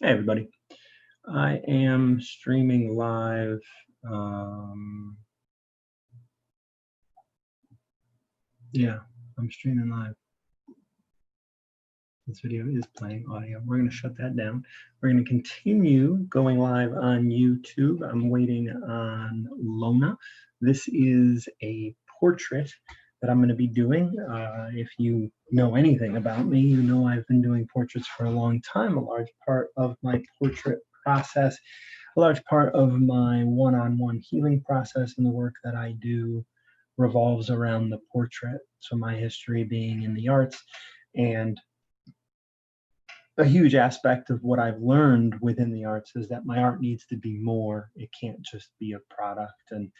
Hey everybody. I am streaming live. Um, yeah, I'm streaming live. This video is playing audio. We're going to shut that down. We're going to continue going live on YouTube. I'm waiting on Lona. This is a portrait that I'm going to be doing. If you know anything about me, you know I've been doing portraits for a long time. A large part of my portrait process, a large part of my one-on-one healing process and the work that I do revolves around the portrait. So my history being in the arts, and a huge aspect of what I've learned within the arts is that my art needs to be more. It can't just be a product. And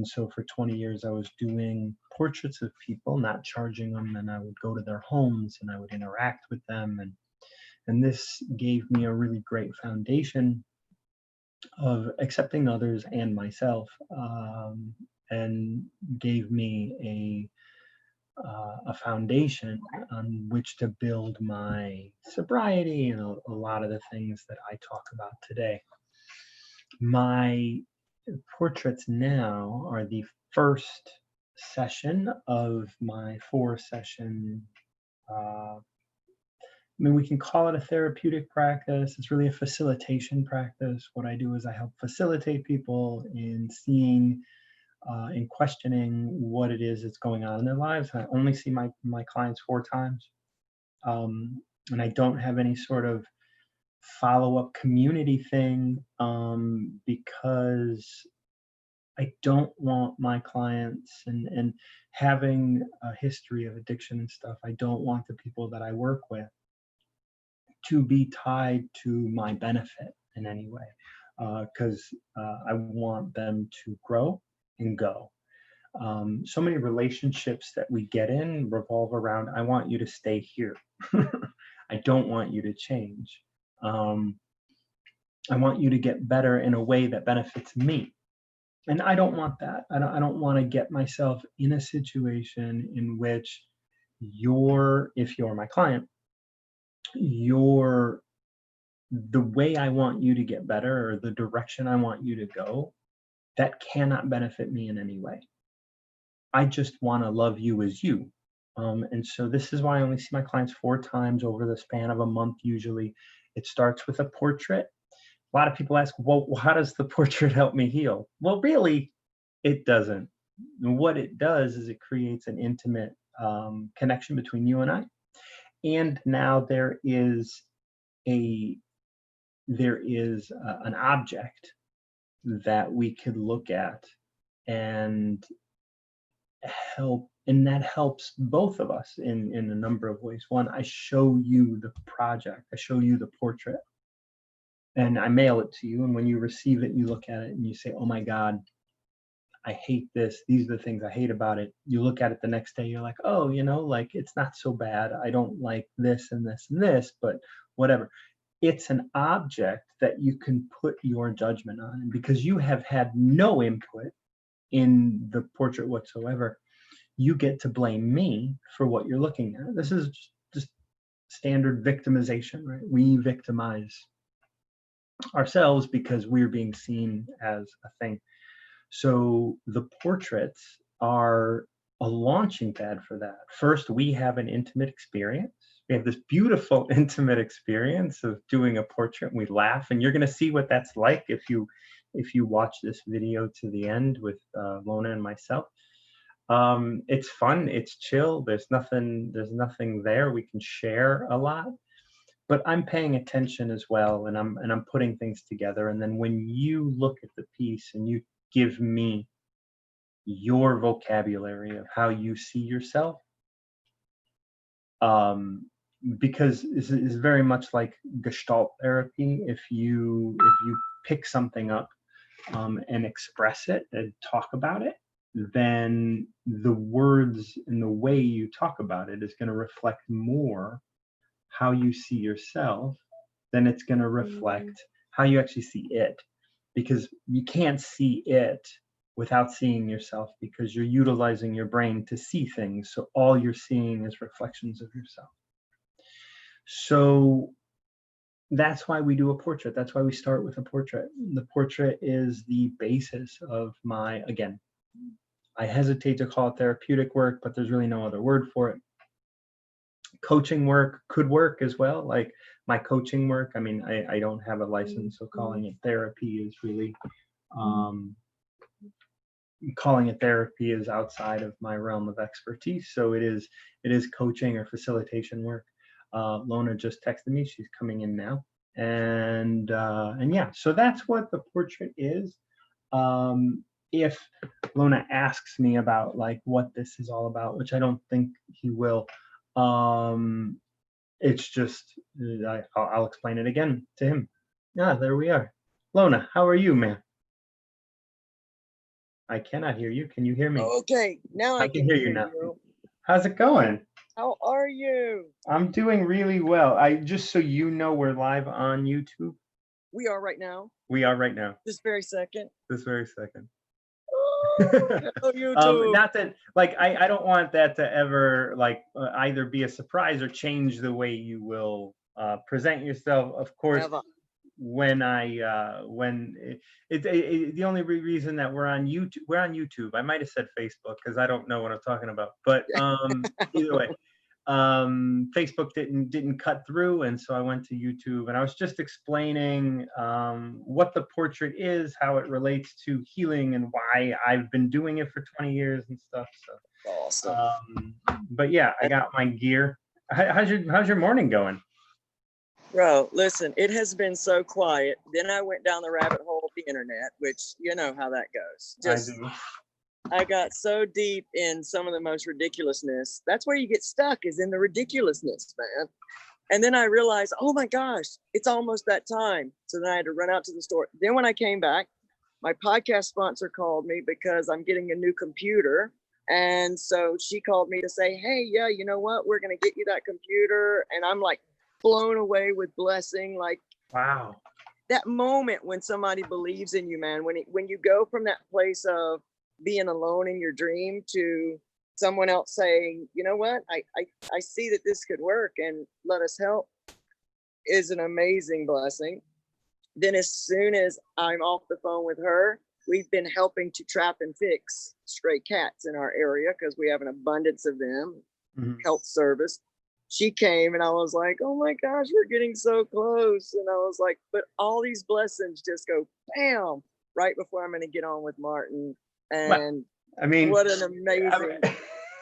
so for 20 years I was doing portraits of people, not charging them, and I would go to their homes and I would interact with them, and this gave me a really great foundation of accepting others and myself, and gave me a foundation on which to build my sobriety and a lot of the things that I talk about today. My portraits now are the first session of my 4-session. We can call it a therapeutic practice. It's really a facilitation practice. What I do is I help facilitate people in seeing in questioning what it is that's going on in their lives. I only see my clients 4 times, and I don't have any sort of follow-up community thing, because I don't want my clients and having a history of addiction and stuff. I don't want the people that I work with to be tied to my benefit in any way, because I want them to grow and go. So many relationships that we get in revolve around, I want you to stay here. I don't want you to change. I want you to get better in a way that benefits me. And I don't want that. I don't want to get myself in a situation in which if you're my client, you're the way I want you to get better or the direction I want you to go, that cannot benefit me in any way. I just want to love you as you. And so this is why I only see my clients 4 times over the span of a month usually. It starts with a portrait. A lot of people ask, well, how does the portrait help me heal? Well, really, it doesn't. What it does is it creates an intimate connection between you and I. And now there is an object that we could look at and help, and that helps both of us in a number of ways. One, I show you the project, I show you the portrait, and I mail it to you, and when you receive it, you look at it and you say, oh my God, I hate this, these are the things I hate about it. You look at it the next day, you're like, oh, like it's not so bad, I don't like this and this and this, but whatever. It's an object that you can put your judgment on, and because you have had no input in the portrait whatsoever, you get to blame me for what you're looking at. This is just standard victimization, right? We victimize ourselves because we're being seen as a thing. So the portraits are a launching pad for that. First, we have an intimate experience. We have this beautiful intimate experience of doing a portrait. We laugh, and you're going to see what that's like if you watch this video to the end with Lona and myself. It's fun, it's chill, there's nothing there. We can share a lot, but I'm paying attention as well, and I'm putting things together. And then when you look at the piece and you give me your vocabulary of how you see yourself, because it's very much like Gestalt therapy. If you pick something up and express it and talk about it, then the words and the way you talk about it is going to reflect more how you see yourself than it's going to reflect how you actually see it, because you can't see it without seeing yourself, because you're utilizing your brain to see things, so all you're seeing is reflections of yourself. So that's why we do a portrait. That's why we start with a portrait. The portrait is the basis of my, again, I hesitate to call it therapeutic work, but there's really no other word for it. Coaching work could work as well. Like my coaching work, I mean, I don't have a license, so calling it therapy is really, calling it therapy is outside of my realm of expertise. So it is coaching or facilitation work. Lona just texted me; she's coming in now, and yeah, so that's what the portrait is. If Lona asks me about like what this is all about, which I don't think he will, it's just I'll explain it again to him. Yeah, there we are. Lona, how are you, man? I cannot hear you. Can you hear me? Okay, now I can hear hear you now. you. How's it going? How are you? I'm doing really well. I just so you know, we're live on YouTube. We are right now. We are right now. This very second. This very second. Oh, YouTube. Not that like I don't want that to ever like either be a surprise or change the way you will present yourself. Of course, when the only reason that we're on YouTube, I might have said Facebook because I don't know what I'm talking about, but either way, Facebook didn't cut through, and so I went to YouTube, and I was just explaining what the portrait is, how it relates to healing, and why I've been doing it for 20 years and stuff. So awesome. But yeah, I got my gear. How's your morning going? Bro, listen, it has been so quiet. Then I went down the rabbit hole of the internet, which you know how that goes. I got so deep in some of the most ridiculousness. That's where you get stuck, is in the ridiculousness, man. And then I realized, oh my gosh, it's almost that time. So then I had to run out to the store. Then when I came back, my podcast sponsor called me because I'm getting a new computer. And so she called me to say, hey, yeah, you know what? We're going to get you that computer. And I'm like blown away with blessing. Like, wow. That moment when somebody believes in you, man, when you go from that place of being alone in your dream to someone else saying, you know what, I see that this could work and let us help, is an amazing blessing. Then as soon as I'm off the phone with her, we've been helping to trap and fix stray cats in our area because we have an abundance of them. Health service. She came and I was like, oh my gosh, we're getting so close. And I was like, but all these blessings just go bam right before I'm going to get on with Martin. And I mean, what an amazing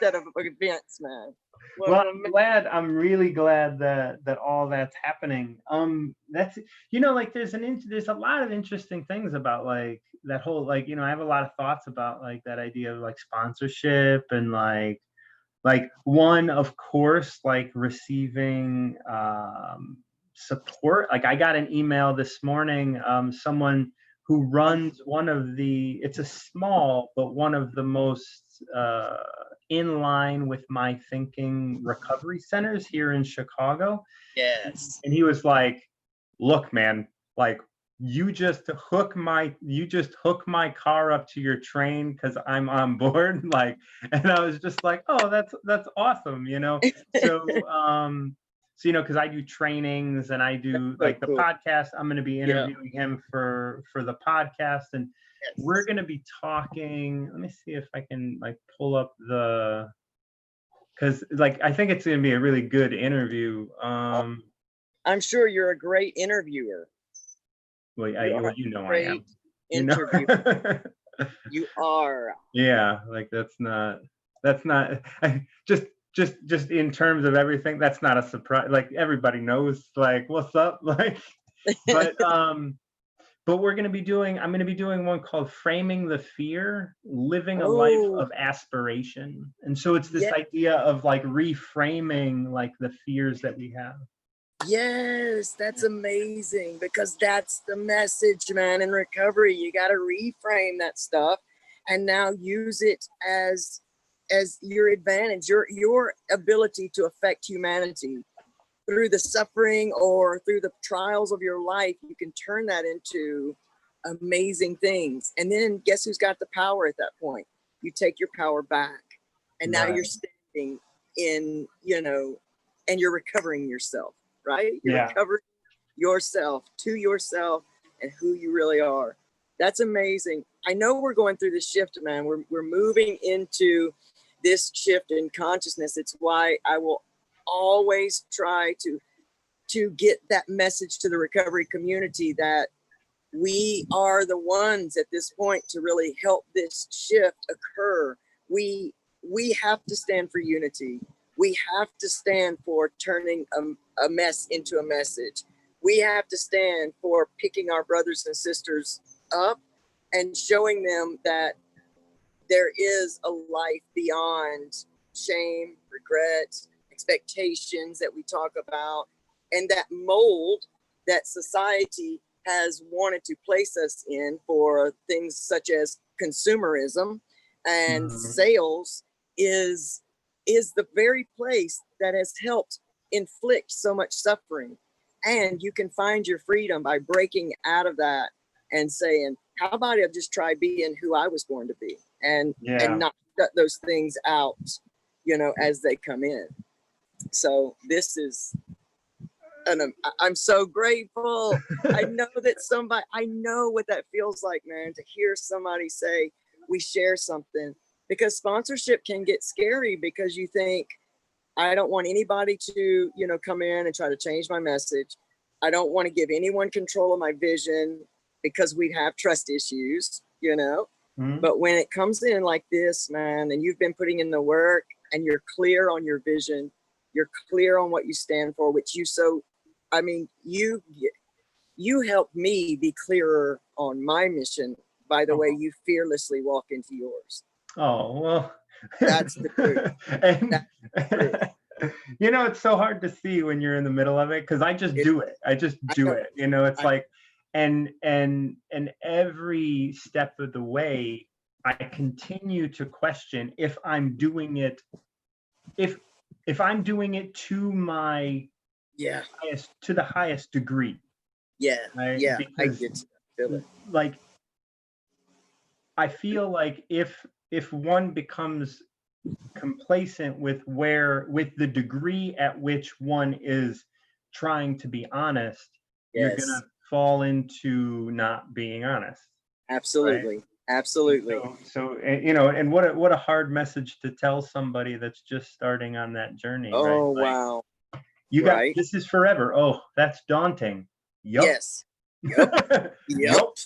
set of events, man. I'm really glad that all that's happening. That's, you know, like there's a lot of interesting things about like that whole, like, you know, I have a lot of thoughts about like that idea of like sponsorship and like one, of course, like receiving support. Like I got an email this morning, someone who runs it's a small, but one of the most in line with my thinking recovery centers here in Chicago. Yes. And he was like, look, man, like you just hook my car up to your train because I'm on board. Like, and I was just like, oh, that's awesome, you know. So so, you know, because I do trainings and I do like the podcast. I'm going to be interviewing him for the podcast, and we're going to be talking. Let me see if I can like pull up because like I think it's going to be a really good interview. I'm sure you're a great interviewer. Well, you know I am. Interview. You are. Yeah, like that's not just in terms of everything, that's not a surprise. Like everybody knows like what's up, like but I'm going to be doing one called Framing the Fear, Living a Life of Aspiration. And so it's this idea of like reframing like the fears that we have. Yes, that's amazing, because that's the message, man. In recovery, you got to reframe that stuff and now use it as your advantage, your ability to affect humanity through the suffering or through the trials of your life. You can turn that into amazing things. And then guess who's got the power at that point? You take your power back, and now you're standing in, you know, and you're recovering yourself. Right? You're recovering yourself, to yourself, and who you really are. That's amazing. I know we're going through this shift, man. We're moving into this shift in consciousness. It's why I will always try to get that message to the recovery community that we are the ones at this point to really help this shift occur. We have to stand for unity. We have to stand for turning a mess into a message. We have to stand for picking our brothers and sisters up and showing them that there is a life beyond shame, regret, expectations that we talk about, and that mold that society has wanted to place us in for things such as consumerism and sales is the very place that has helped inflict so much suffering. And you can find your freedom by breaking out of that and saying, how about I just try being who I was born to be, and not shut those things out, as they come in. So this is, and I'm so grateful. I know what that feels like, man, to hear somebody say we share something, because sponsorship can get scary because you think, I don't want anybody to, come in and try to change my message. I don't want to give anyone control of my vision because we have trust issues, But when it comes in like this, man, and you've been putting in the work and you're clear on your vision, you're clear on what you stand for, which you helped me be clearer on my mission by the way you fearlessly walk into yours. Oh, well, that's the truth. And it's so hard to see when you're in the middle of it, because I just do it. It's like, and every step of the way, I continue to question if I'm doing it, if I'm doing it to my to the highest degree. Right? Because, I get to feel it. Like, I feel like if one becomes complacent with the degree at which one is trying to be honest, you're gonna fall into not being honest. Absolutely. Right? Absolutely. So and what a hard message to tell somebody that's just starting on that journey. Oh, right? Wow. You got this is forever. Oh, that's daunting. Yep. Yes. Yep. Yep.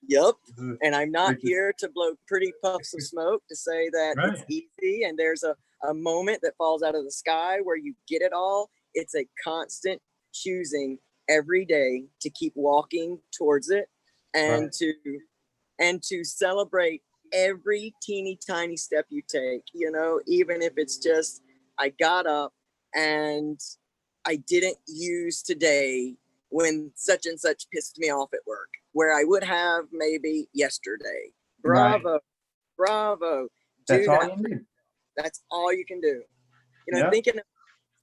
Yep. And I'm not here to blow pretty puffs of smoke to say that it's easy and there's a moment that falls out of the sky where you get it all. It's a constant choosing every day to keep walking towards it, and to celebrate every teeny tiny step you take, even if it's just, I got up and I didn't use today when such and such pissed me off at work, where I would have maybe yesterday. Bravo. Bravo. That's all you need. That's all you can do. Thinking of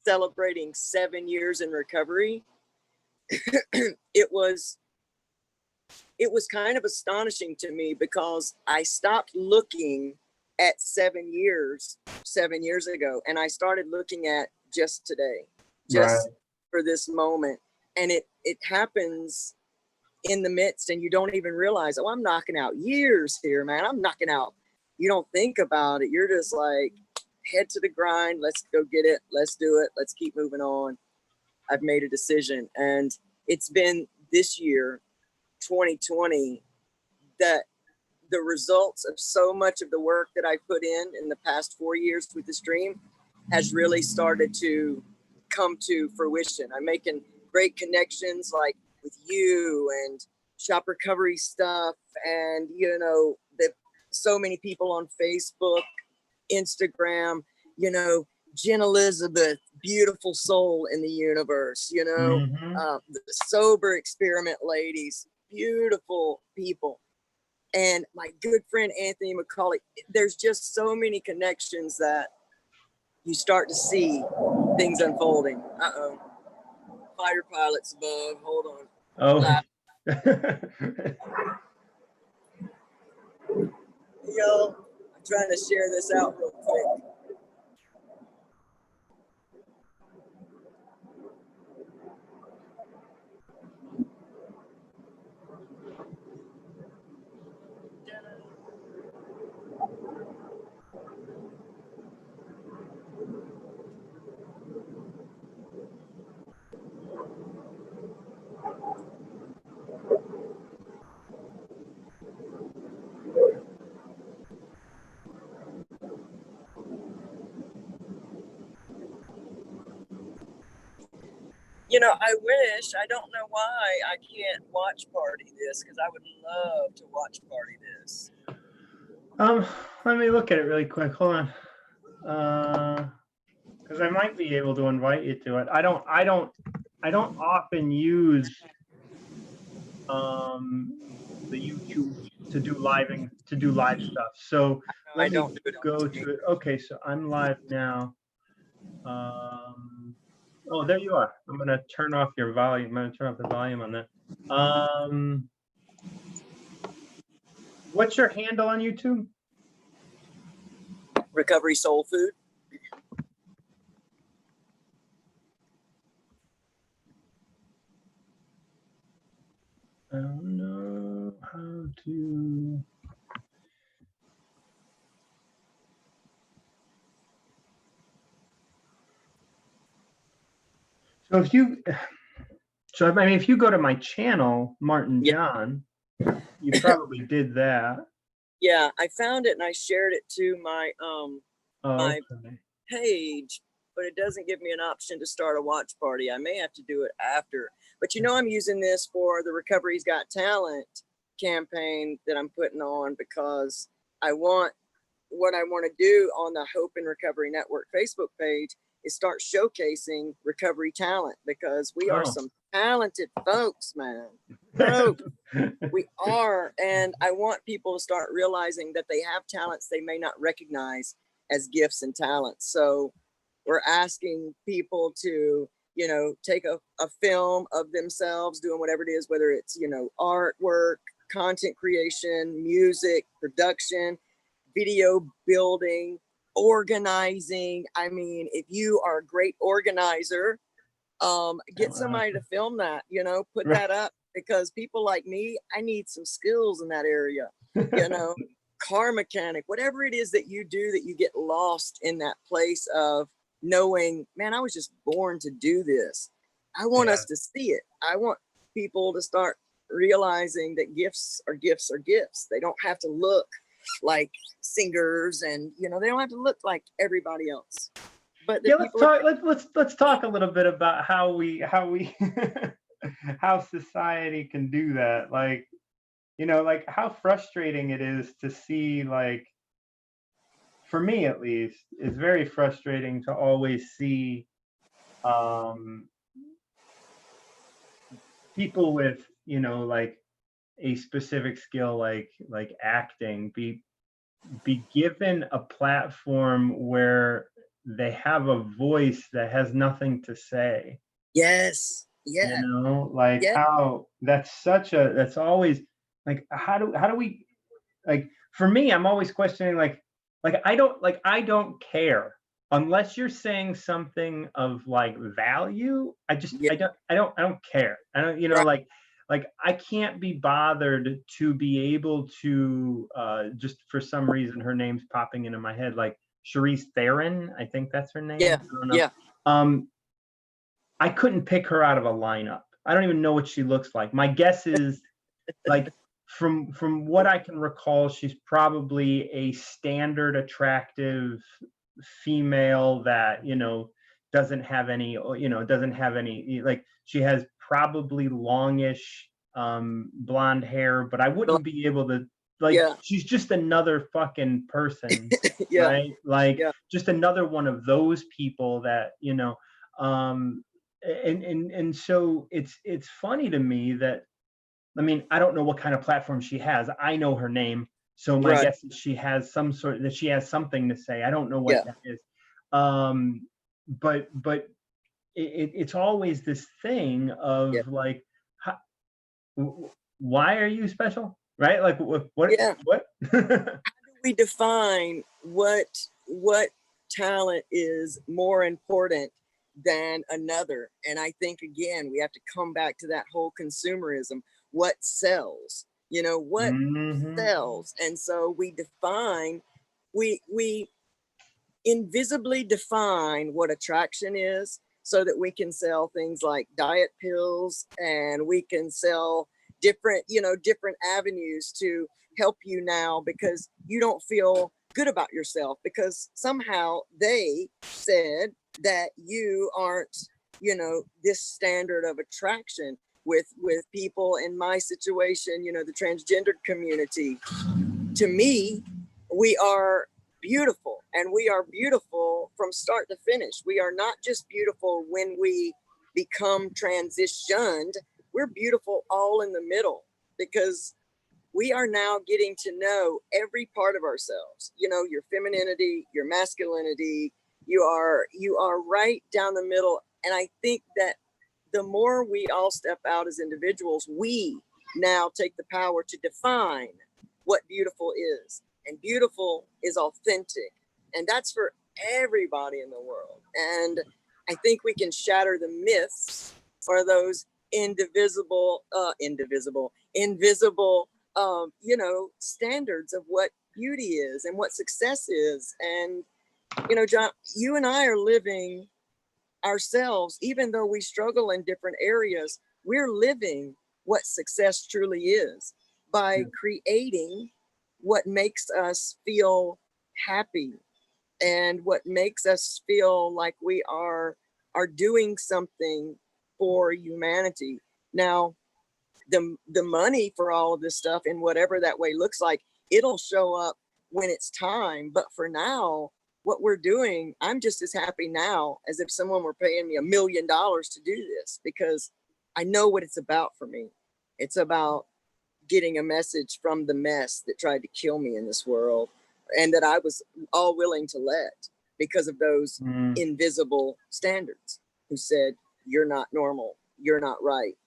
celebrating 7 years in recovery, it was kind of astonishing to me because I stopped looking at 7 years ago, and I started looking at just today, just for this moment. And it happens in the midst, and you don't even realize, oh, I'm knocking out years here, man. I'm knocking out. You don't think about it. You're just like, head to the grind. Let's go get it. Let's do it. Let's keep moving on. I've made a decision. And it's been this year, 2020, that the results of so much of the work that I put in the past 4 years with this dream has really started to come to fruition. I'm making great connections like with you and shop recovery stuff, and so many people on Facebook, Instagram, Jen Elizabeth, beautiful soul in the universe, the sober experiment ladies, beautiful people, and my good friend Anthony McCauley. There's just so many connections that you start to see things unfolding. Fighter pilots above. Hold on. Oh. Yo, I'm trying to share this out real quick. You know, I wish, I don't know why I can't watch party this, because I would love to watch party this. Let me look at it really quick. Hold on. Because I might be able to invite you to it. I don't often use the YouTube to do live stuff. So I let me don't do it on go TV. to it. Okay, so I'm live now. Oh, there you are. I'm gonna turn off your volume. I'm gonna turn off the volume on that. What's your handle on YouTube? Recovery Soul Food. I don't know how to. So if you, so I mean, if you go to my channel, Martin Yeah. John, you probably did that. Yeah, I found it and I shared it to my my Okay. page, but it doesn't give me an option to start a watch party. I may have to do it after. But you know, I'm using this for the Recovery's Got Talent campaign that I'm putting on, because I want, what I want to do on the Hope and Recovery Network Facebook page is start showcasing recovery talent, because we are some talented folks, man. Folks, we are. And I want people to start realizing that they have talents they may not recognize as gifts and talents. So we're asking people to, you know, take a film of themselves doing whatever it is, whether it's, you know, artwork, content creation, music, production, video building, organizing. I mean, if you are a great organizer, get somebody to film that, you know, put that up, because people like me, I need some skills in that area, you know, car mechanic, whatever it is that you do, that you get lost in that place of knowing, man, I was just born to do this. I want us to see it. I want people to start realizing that gifts are gifts are gifts. They don't have to look like singers, and you know, they don't have to look like everybody else. But the Yeah, people let's talk a little bit about how we how society can do that. Like, you know, like how frustrating it is to see, like, for me at least, it's very frustrating to always see um people with, you know, like a specific skill like acting be given a platform where they have a voice that has nothing to say. yes, You yeah, know, like yeah, how that's always like how do we, like, for me, I'm always questioning, like I don't care unless you're saying something of like value. yeah, I don't care. I don't, you know, right, like I can't be bothered to be able to just for some reason her name's popping into my head, like Charisse Theron, I think that's her name. yeah, I don't know. yeah, I couldn't pick her out of a lineup. I don't even know what she looks like. My guess is, like, from what I can recall, she's probably a standard attractive female that, you know, doesn't have any, like, she has probably longish blonde hair, but I wouldn't be able to, like, yeah, she's just another fucking person, yeah, right? Like yeah, just another one of those people that, you know, um and so it's funny to me that, I mean, I don't know what kind of platform she has. I know her name, so my right, guess is she has she has something to say. I don't know what yeah, that is. Um, but it's always this thing yeah, of like, how, why are you special? Right? Like yeah. what? We define what talent is more important than another. And I think again, we have to come back to that whole consumerism. What sells? You know, what Hmm. sells? And so we define, we invisibly define what attraction is, so that we can sell things like diet pills, and we can sell different, you know, different avenues to help you now, because you don't feel good about yourself, because somehow they said that you aren't you know, this standard of attraction with people in my situation, you know, the transgendered community. To me, we are beautiful, and we are beautiful from start to finish. We are not just beautiful when we become transitioned, we're beautiful all in the middle, because we are now getting to know every part of ourselves, you know, your femininity, your masculinity. You are right down the middle. And I think that the more we all step out as individuals, we now take the power to define what beautiful is. And beautiful is authentic. And that's for everybody in the world. And I think we can shatter the myths, or those invisible, you know, standards of what beauty is and what success is. And, you know, John, you and I are living ourselves, even though we struggle in different areas, we're living what success truly is by creating what makes us feel happy, and what makes us feel like we are doing something for humanity. Now, the money for all of this stuff, in whatever that way looks like, it'll show up when it's time. But for now, what we're doing, I'm just as happy now as if someone were paying me $1 million to do this, because I know what it's about for me. It's about getting a message from the mess that tried to kill me in this world, and that I was all willing to let, because of those invisible standards who said, you're not normal, you're not right,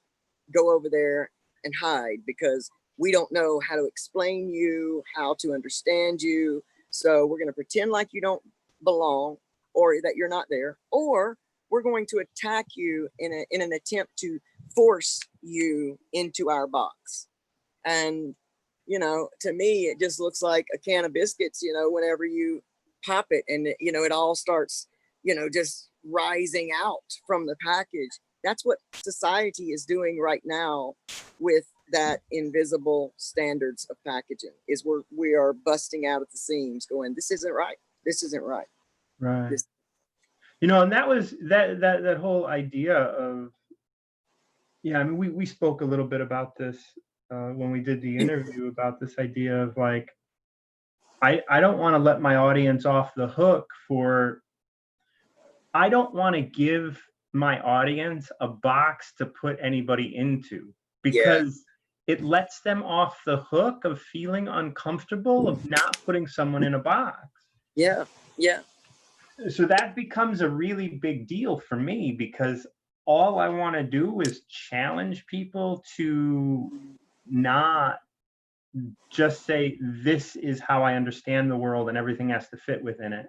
go over there and hide, because we don't know how to explain you, how to understand you. So we're going to pretend like you don't belong, or that you're not there, or we're going to attack you in an attempt to force you into our box. And, you know, to me, it just looks like a can of biscuits, you know, whenever you pop it, and, you know, it all starts, you know, just rising out from the package. That's what society is doing right now with that invisible standards of packaging, is we are busting out at the seams going, this isn't right. This isn't right. Right. This, You know, and that was that whole idea of, yeah, I mean, we spoke a little bit about this when we did the interview, about this idea of like, I don't want to let my audience off the hook for, I don't want to give my audience a box to put anybody into, because it lets them off the hook of feeling uncomfortable of not putting someone in a box. yeah. So that becomes a really big deal for me, because all I want to do is challenge people to not just say, this is how I understand the world and everything has to fit within it.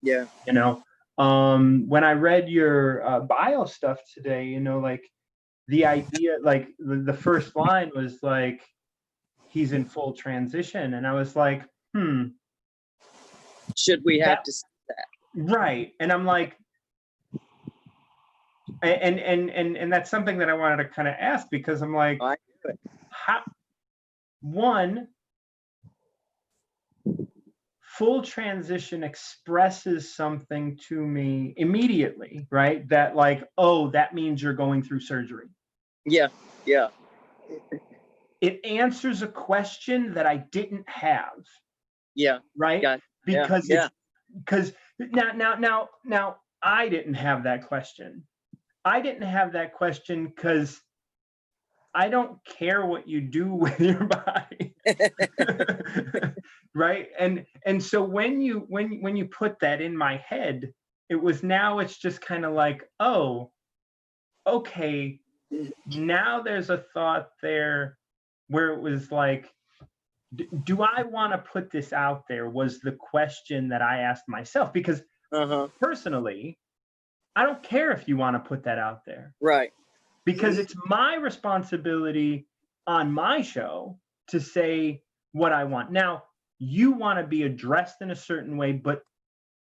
Yeah. You know, when I read your bio stuff today, you know, like the idea, like the first line was like, he's in full transition. And I was like, Should we have to say that? Right. And I'm like, and that's something that I wanted to kind of ask, because I'm like, how, one, full transition expresses something to me immediately, right? That like, oh, that means you're going through surgery. Yeah. It answers a question that I didn't have. Yeah. Right. Because yeah. Because now I didn't have that question. I didn't have that question because I don't care what you do with your body. Right. And so when you put that in my head, it's just kind of like, oh, okay, now there's a thought there where it was like, do I want to put this out there, was the question that I asked myself, because personally, I don't care if you want to put that out there. Right. Because it's my responsibility on my show to say what I want. Now, you want to be addressed in a certain way, but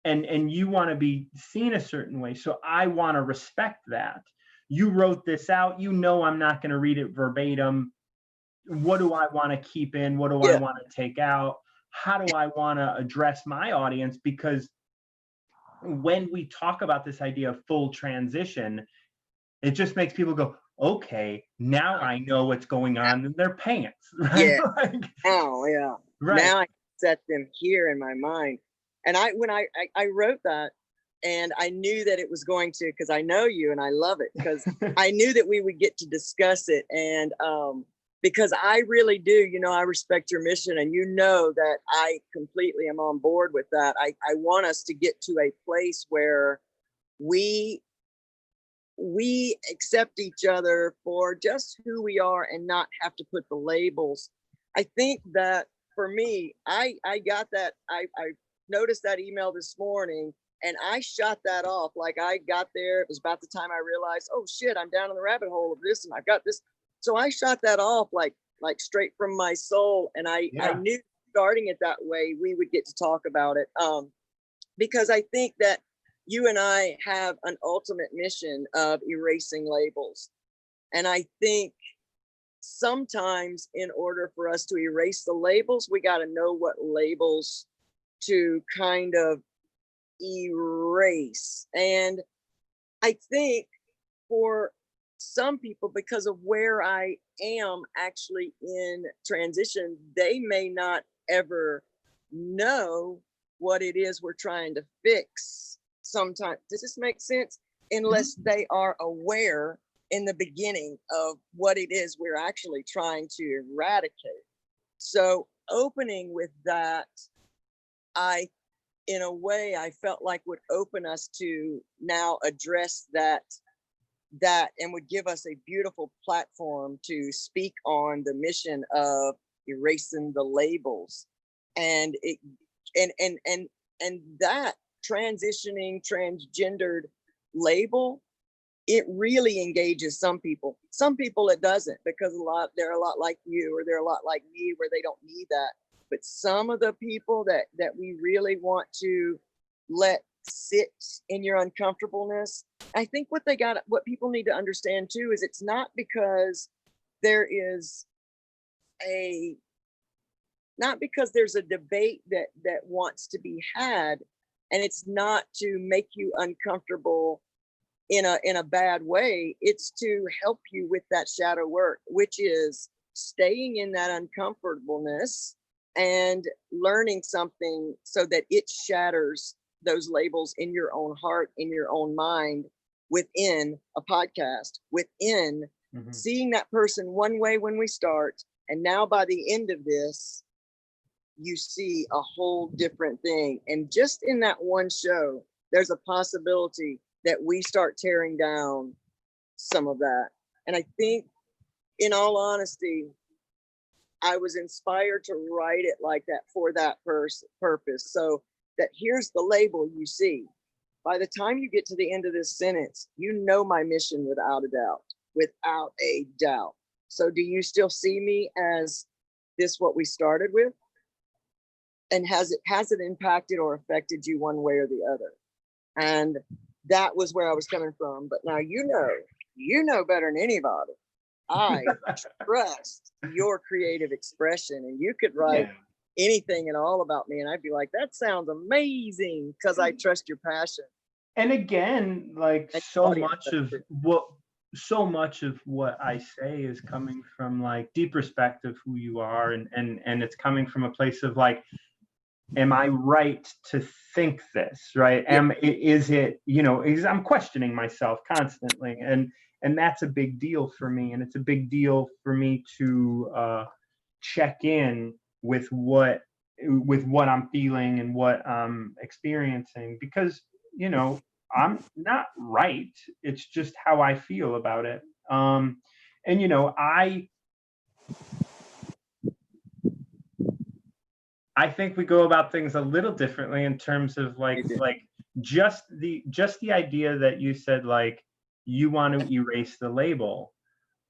and you want to be seen a certain way. So I want to respect that. You wrote this out. You know I'm not going to read it verbatim. What do I want to keep in? What do I want to take out? How do I want to address my audience? Because when we talk about this idea of full transition, it just makes people go, okay, now I know what's going on in their pants, right? Yeah. Like, Oh, yeah. right. Now I set them here in my mind. And when I wrote that, and I knew that it was going to, because I know you and I love it, because I knew that we would get to discuss it. And because I really do, you know, I respect your mission, and you know that I completely am on board with that. I want us to get to a place where we accept each other for just who we are and not have to put the labels. I think that for me, I got that. I noticed that email this morning, and I shot that off. Like, I got there, it was about the time I realized, oh shit, I'm down in the rabbit hole of this, and I've got this. So I shot that off like straight from my soul. And I knew starting it that way, we would get to talk about it. Because I think that you and I have an ultimate mission of erasing labels. And I think sometimes in order for us to erase the labels, we got to know what labels to kind of erase. And I think for some people, because of where I am actually in transition, they may not ever know what it is we're trying to fix sometimes. Does this make sense? Unless they are aware in the beginning of what it is we're actually trying to eradicate. So opening with that, in a way, I felt like would open us to now address that and would give us a beautiful platform to speak on the mission of erasing the labels. And it and that transitioning transgendered label, it really engages some people. Some people it doesn't, because they're a lot like you, or they're a lot like me, where they don't need that. But some of the people that we really want to let sit in your uncomfortableness, I think what people need to understand too is it's not because there is not because there's a debate that wants to be had, and it's not to make you uncomfortable in a bad way. It's to help you with that shadow work, which is staying in that uncomfortableness and learning something so that it shatters those labels in your own heart, in your own mind, within a podcast, within seeing that person one way when we start, and now by the end of this, you see a whole different thing. And just in that one show, there's a possibility that we start tearing down some of that. And I think, in all honesty, I was inspired to write it like that for that purpose. So that here's the label you see. By the time you get to the end of this sentence, you know my mission without a doubt, without a doubt. So do you still see me as this, what we started with? And has it impacted or affected you one way or the other? And that was where I was coming from. But now you know better than anybody. I trust your creative expression, and you could write anything and all about me, and I'd be like, that sounds amazing, because I trust your passion. And again, like, so much of what I say is coming from like deep respect of who you are, and it's coming from a place of like, am I right to think this, right? Is it, you know, I'm questioning myself constantly, and that's a big deal for me. And it's a big deal for me to check in with what I'm feeling and what I'm experiencing, because, you know, I'm not right. It's just how I feel about it. And, you know, I think we go about things a little differently in terms of like just the idea that you said, like, you want to erase the label.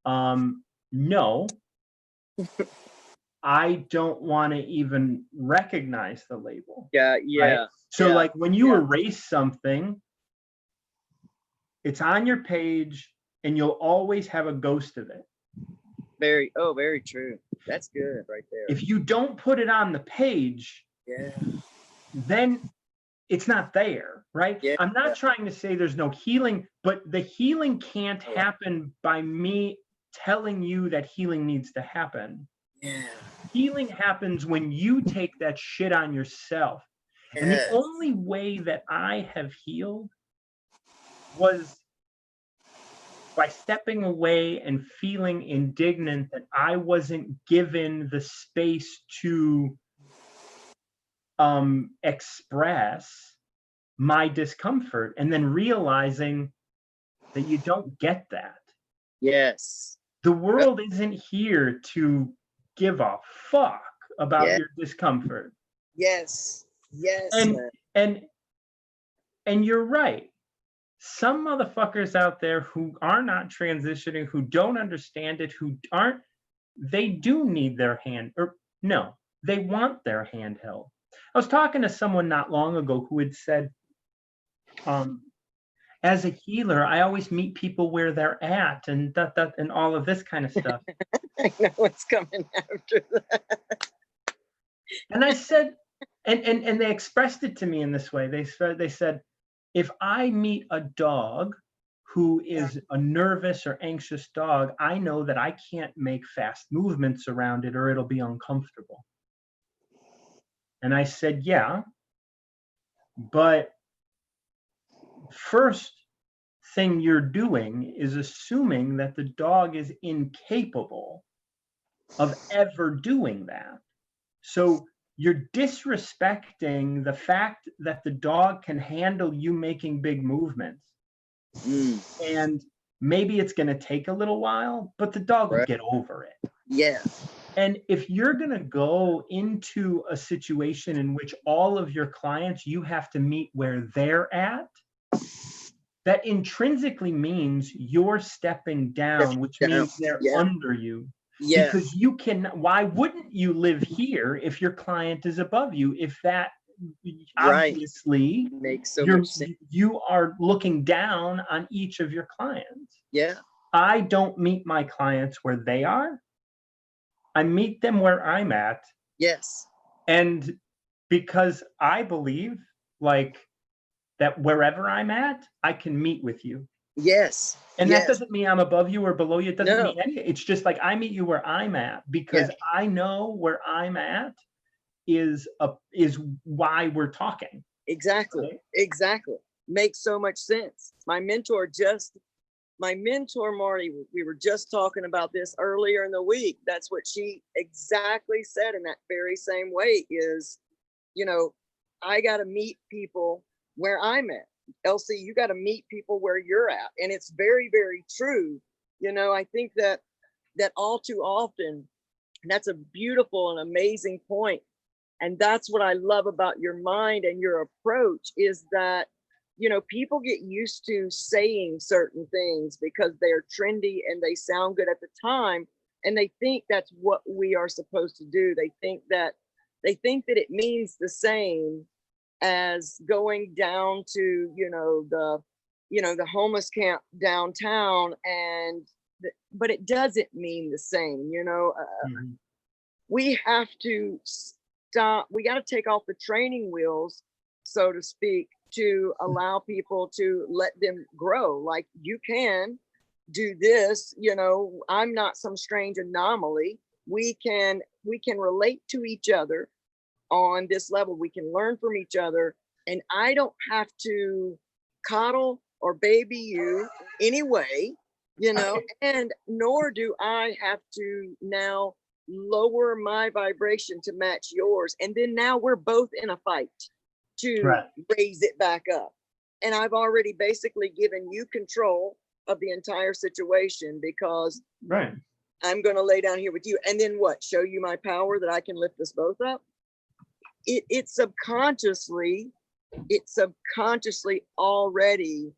No, I don't want to even recognize the label. Yeah. Right? So like when you erase something, it's on your page and you'll always have a ghost of it. Very true. That's good right there. If you don't put it on the page, then it's not there, right? Yeah. I'm not trying to say there's no healing, but the healing can't happen by me telling you that healing needs to happen. Yeah. Healing happens when you take that shit on yourself. And the Yes. only way that I have healed was by stepping away and feeling indignant that I wasn't given the space to express my discomfort, and then realizing that you don't get that. Yes. The world isn't here to give a fuck about Yeah. your discomfort. Yes. Yes. And Man. and you're right. Some motherfuckers out there who are not transitioning, who don't understand it, who aren't, they do need their hand, or no, they want their hand held. I was talking to someone not long ago who had said, as a healer, I always meet people where they're at, and that and all of this kind of stuff. I know what's coming after that. And I said, and they expressed it to me in this way. They said, if I meet a dog who is a nervous or anxious dog, I know that I can't make fast movements around it or it'll be uncomfortable. And I said, yeah, but first thing you're doing is assuming that the dog is incapable of ever doing that. So you're disrespecting the fact that the dog can handle you making big movements. And maybe it's going to take a little while, but the dog will get over it. Yeah. And if you're going to go into a situation in which all of your clients, you have to meet where they're at, that intrinsically means you're stepping down, which means they're under you. Yeah. Because you can, why wouldn't you live here if your client is above you? If that obviously makes so much sense. You are looking down on each of your clients. Yeah. I don't meet my clients where they are. I meet them where I'm at. Yes. And because I believe like that wherever I'm at, I can meet with you. Yes. And that doesn't mean I'm above you or below you. It doesn't mean anything. It's just like I meet you where I'm at because I know where I'm at is why we're talking. Exactly. Right? Exactly. Makes so much sense. My mentor, Marty, we were just talking about this earlier in the week. That's what she exactly said in that very same way is, I got to meet people where I'm at. Elsie, you got to meet people where you're at. And it's very, very true. I think that all too often, and that's a beautiful and amazing point. And that's what I love about your mind and your approach is that, people get used to saying certain things because they're trendy and they sound good at the time. And they think that's what we are supposed to do. They think that it means the same as going down to the homeless camp downtown but it doesn't mean the same. We have to stop. We got to take off the training wheels, so to speak, to allow people to let them grow. Like, you can do this, I'm not some strange anomaly. We can relate to each other on this level. We can learn from each other, and I don't have to coddle or baby you anyway, and nor do I have to now lower my vibration to match yours. And then now we're both in a fight to raise it back up. And I've already basically given you control of the entire situation because I'm going to lay down here with you. And then what? Show you my power that I can lift us both up. It subconsciously already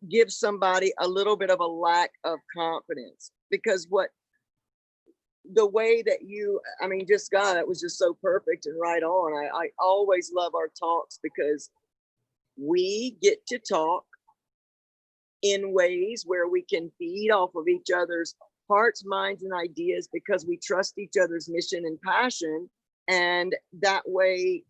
gives somebody a little bit of a lack of confidence because the way that just God, that was just so perfect and right on. I always love our talks because we get to talk in ways where we can feed off of each other's hearts, minds, and ideas because we trust each other's mission and passion. And that way,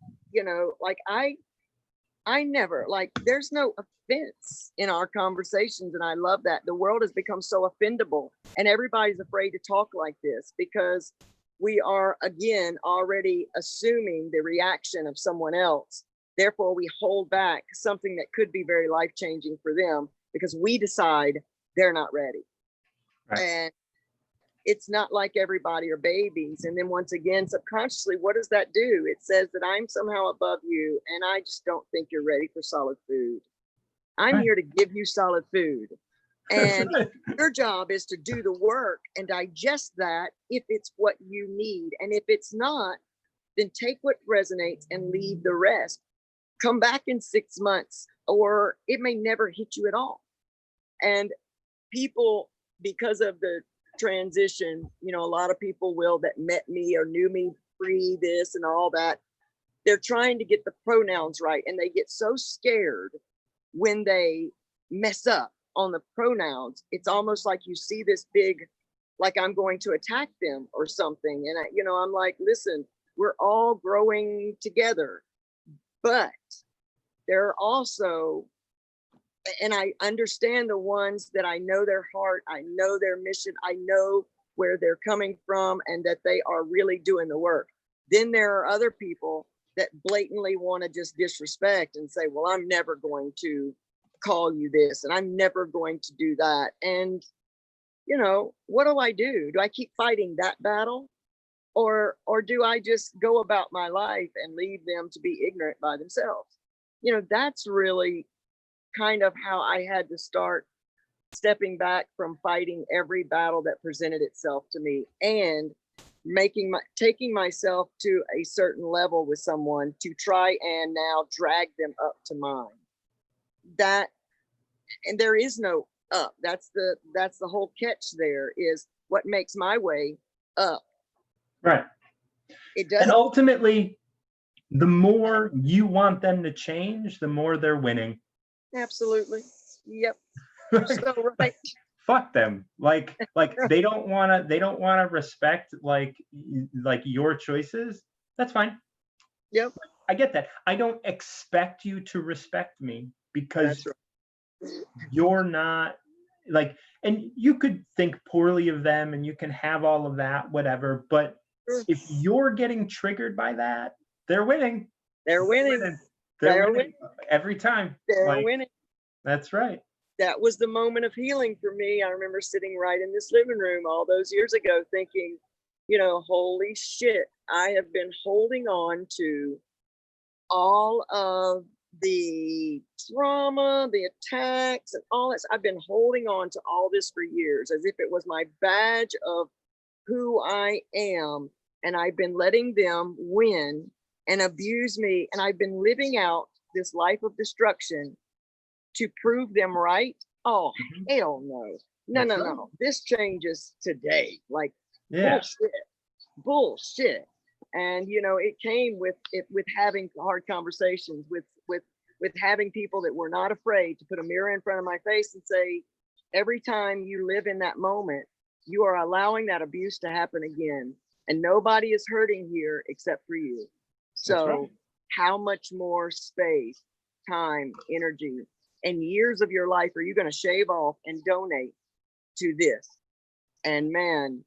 I never, like, there's no offense in our conversations. And I love that. The world has become so offendable and everybody's afraid to talk like this because we are, again, already assuming the reaction of someone else. Therefore, we hold back something that could be very life changing for them because we decide they're not ready. Right. And it's not like everybody are babies. And then once again, subconsciously, what does that do? It says that I'm somehow above you and I just don't think you're ready for solid food. I'm Right. here to give you solid food. That's And right. your job is to do the work and digest that if it's what you need. And if it's not, then take what resonates and leave the rest. Come back in 6 months, or it may never hit you at all. And people, because of the transition, you know, a lot of people will that met me or knew me pre this and all that, they're trying to get the pronouns right and they get so scared when they mess up on the pronouns. It's almost like you see this big, like I'm going to attack them or something. And I, you know, I'm like, listen, we're all growing together, but there are also, and I understand the ones that I know their heart, I know their mission, I know where they're coming from and that they are really doing the work. Then there are other people that blatantly want to just disrespect and say, well, I'm never going to call you this and I'm never going to do that. And, you know, what do I do? Do I keep fighting that battle? Or do I just go about my life and leave them to be ignorant by themselves? You know, that's really kind of how I had to start stepping back from fighting every battle that presented itself to me and taking myself to a certain level with someone to try and now drag them up to mine. That, and there is no up. That's the whole catch. There is what makes my way up. Right. It And doesn't. ultimately, the more you want them to change, the more they're winning. Absolutely. Yep. You're so right. Fuck them. Like they don't wanna respect like your choices. That's fine. Yep. I get that. I don't expect you to respect me because That's right. you're not like, and you could think poorly of them and you can have all of that, whatever. But if you're getting triggered by that, they're winning. They're winning. They're They're winning winning. every time. They're Like, winning. that's right. That was the moment of healing for me. I remember sitting right in this living room all those years ago thinking, you know, holy shit, I have been holding on to all of the trauma, the attacks, and all this. I've been holding on to all this for years as if it was my badge of who I am. And I've been letting them win and abuse me. And I've been living out this life of destruction to prove them right. Oh, hell no. No, no, no. This changes today. Like, Yeah. bullshit. And you know, it came with having hard conversations with having people that were not afraid to put a mirror in front of my face and say, every time you live in that moment, you are allowing that abuse to happen again. And nobody is hurting here except for you. So right. How much more space, time, energy, and years of your life are you going to shave off and donate to this? And man,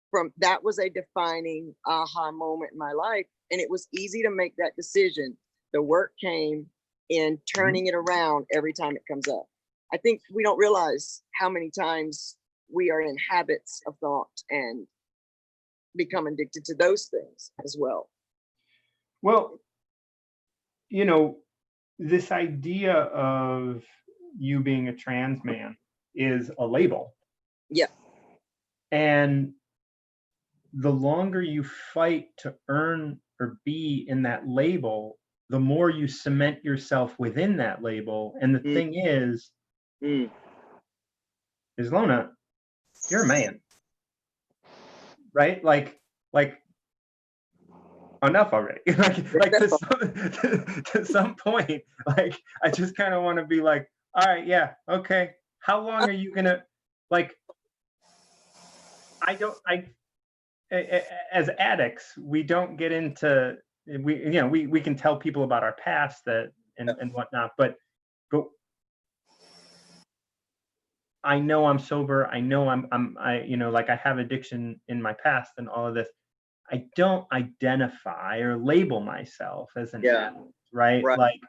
from that was a defining aha moment in my life. And it was easy to make that decision. The work came in turning it around every time it comes up. I think we don't realize how many times we are in habits of thought and become addicted to those things as well. Well, you know, this idea of you being a trans man is a label. Yeah. And the longer you fight to earn or be in that label, the more you cement yourself within that label. And the thing is Lona, you're a man, right? Like enough already. like to some point, like I just kind of want to be like, all right, yeah, okay. How long are you gonna like? As addicts, we don't get into we can tell people about our past that and whatnot. But I know I'm sober. I know like I have addiction in my past and all of this. I don't identify or label myself as an Yeah. addict, right? Right. Like,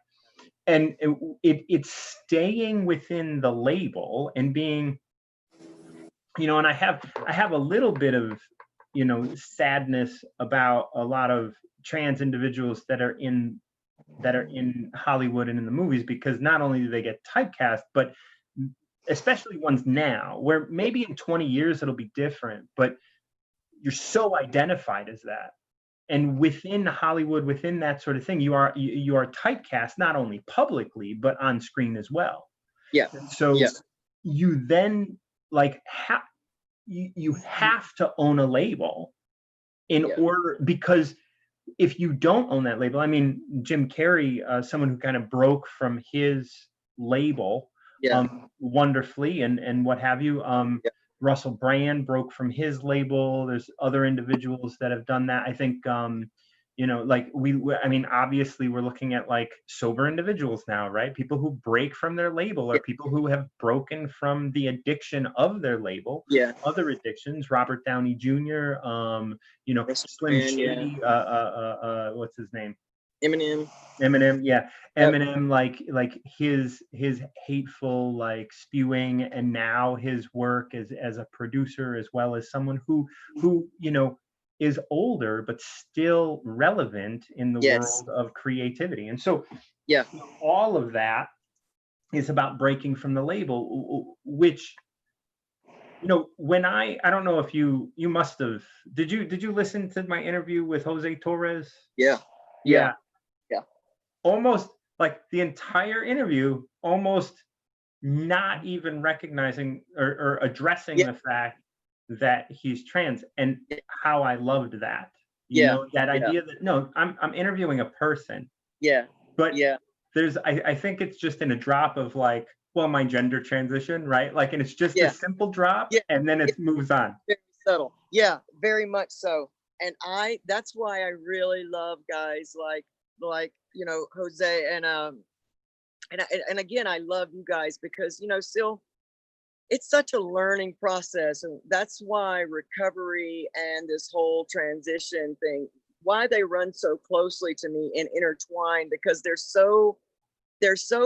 and it's staying within the label and being, and I have a little bit of, sadness about a lot of trans individuals that are in Hollywood and in the movies, because not only do they get typecast, but especially ones now, where maybe in 20 years it'll be different, but you're so identified as that. And within Hollywood, within that sort of thing, you are typecast not only publicly but on screen as well. Yeah. And so Yeah. you then like you have to own a label in Yeah. order, because if you don't own that label, I mean, Jim Carrey, someone who kind of broke from his label, Yeah. wonderfully, and what have you. Yeah. Russell Brand broke from his label. There's other individuals that have done that. I think, like I mean, obviously we're looking at like sober individuals now, right? People who break from their label, or Yeah. people who have broken from the addiction of their label. Yeah. Other addictions, Robert Downey Jr., Slim Man, Shady, what's his name? Eminem. Eminem, yeah. Yep. Eminem, like his hateful like spewing, and now his work as a producer, as well as someone who is older but still relevant in the Yes. world of creativity. And so Yeah. all of that is about breaking from the label, which when I don't know if you must have, did you listen to my interview with Jose Torres? Yeah. Yeah. Yeah. Almost like the entire interview, almost not even recognizing or addressing Yeah. the fact that he's trans, and how I loved that. Yeah. That Yeah. idea that no, I'm interviewing a person, Yeah. but Yeah. there's I think it's just in a drop of like, well, my gender transition, right? Like, and it's just a Yeah. simple drop, Yeah. and then it moves on. Very subtle. Yeah, very much so. And that's why I really love guys like Jose and again, I love you guys because still it's such a learning process, and that's why recovery and this whole transition thing, why they run so closely to me and intertwine, because there's so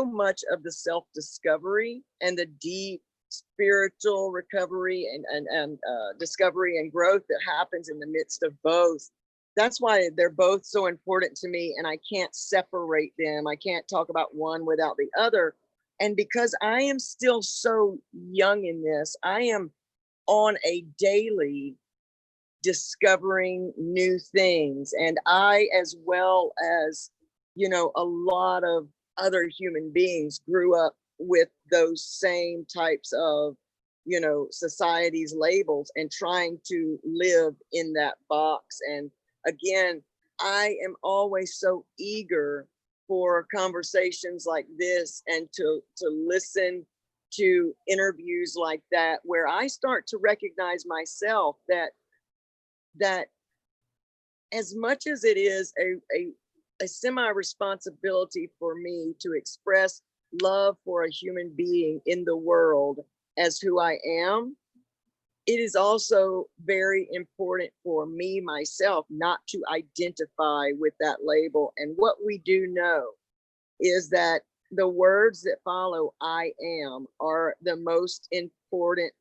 much of the self-discovery and the deep spiritual recovery and discovery and growth that happens in the midst of both. That's why they're both so important to me, and I can't separate them. I can't talk about one without the other. And because I am still so young in this, I am on a daily discovering new things. And I, as well as, a lot of other human beings, grew up with those same types of, society's labels and trying to live in that box. And again, I am always so eager for conversations like this and to listen to interviews like that, where I start to recognize myself that as much as it is a semi-responsibility for me to express love for a human being in the world as who I am, it is also very important for me myself not to identify with that label. And what we do know is that the words that follow I am are the most important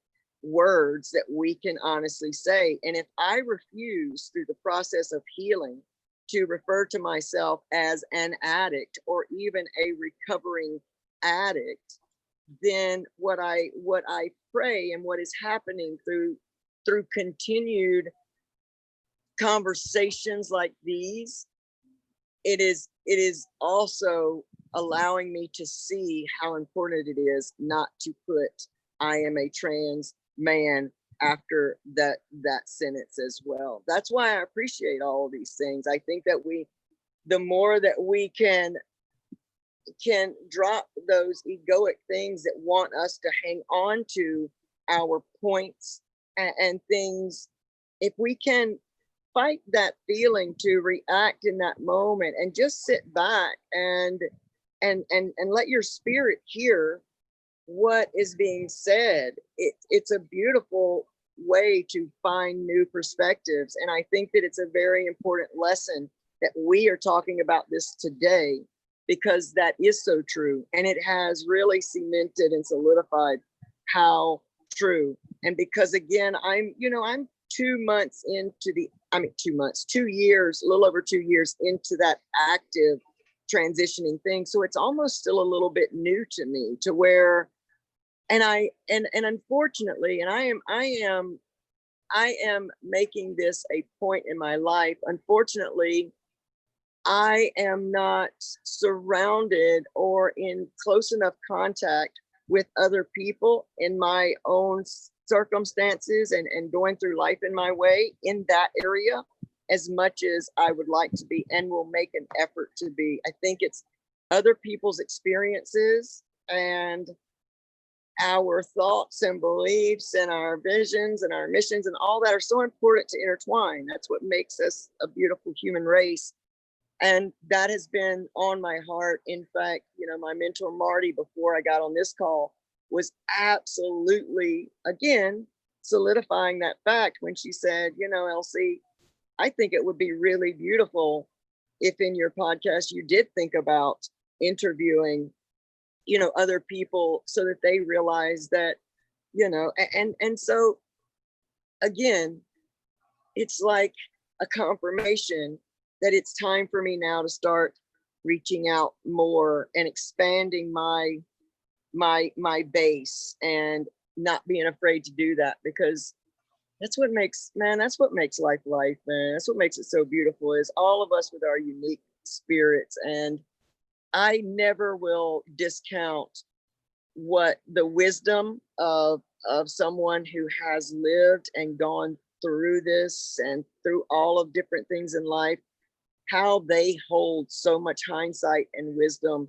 words that we can honestly say. And if I refuse through the process of healing to refer to myself as an addict or even a recovering addict, then what I pray and what is happening through continued conversations like these, it is also allowing me to see how important it is not to put I am a trans man after that sentence as well. That's why I appreciate all of these things. I think that the more that we can drop those egoic things that want us to hang on to our points and things, if we can fight that feeling to react in that moment and just sit back and and let your spirit hear what is being said. It's a beautiful way to find new perspectives. And I think that it's a very important lesson that we are talking about this today, because that is so true. And it has really cemented and solidified how true. And because again, I'm 2 months into 2 years, a little over 2 years into that active transitioning thing. So it's almost still a little bit new to me, to where, and unfortunately, and I am making this a point in my life. Unfortunately, I am not surrounded or in close enough contact with other people in my own circumstances and going through life in my way in that area as much as I would like to be and will make an effort to be. I think it's other people's experiences and our thoughts and beliefs and our visions and our missions and all that are so important to intertwine. That's what makes us a beautiful human race. And that has been on my heart. In fact, my mentor, Marty, before I got on this call, was absolutely, again, solidifying that fact when she said, Elsie, I think it would be really beautiful if in your podcast you did think about interviewing, other people so that they realize that, and so again, it's like a confirmation that it's time for me now to start reaching out more and expanding my base and not being afraid to do that, because that's what makes life, man. That's what makes it so beautiful, is all of us with our unique spirits. And I never will discount what the wisdom of someone who has lived and gone through this and through all of different things in life, how they hold so much hindsight and wisdom.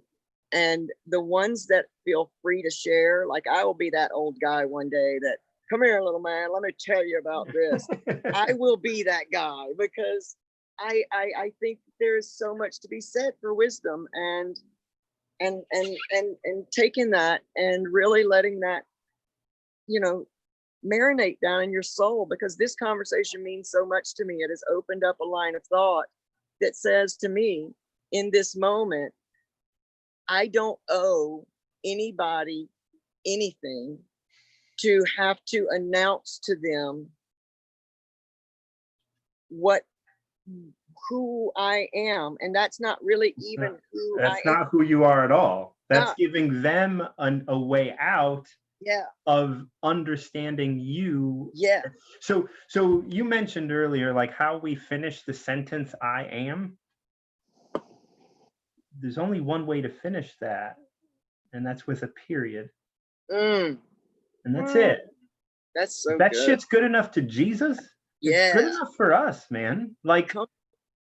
And the ones that feel free to share, like I will be that old guy one day that, come here, little man, let me tell you about this. I will be that guy, because I think there is so much to be said for wisdom and taking that and really letting that, marinate down in your soul, because this conversation means so much to me. It has opened up a line of thought that says to me, in this moment, I don't owe anybody anything to have to announce to them who I am. And that's not really even who I am. That's not who you are at all. That's giving them a way out of understanding you. Yeah. So you mentioned earlier, like how we finish the sentence, I am. There's only one way to finish that, and that's with a period. And that's it. That's so that good. Shit's good enough to Jesus. It's good enough for us, man. Like,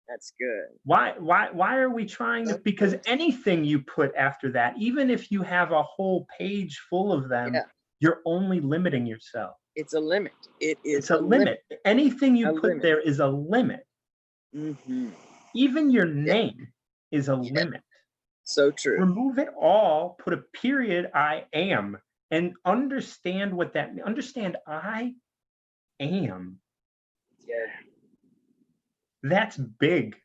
that's good. Why are we trying to? Because anything you put after that, even if you have a whole page full of them, you're only limiting yourself. It's a limit. It's a limit. Anything you put there is a limit. Even your name is a limit. So true. Remove it all, put a period, I am, and understand what that means. Understand I am. Yeah. That's big.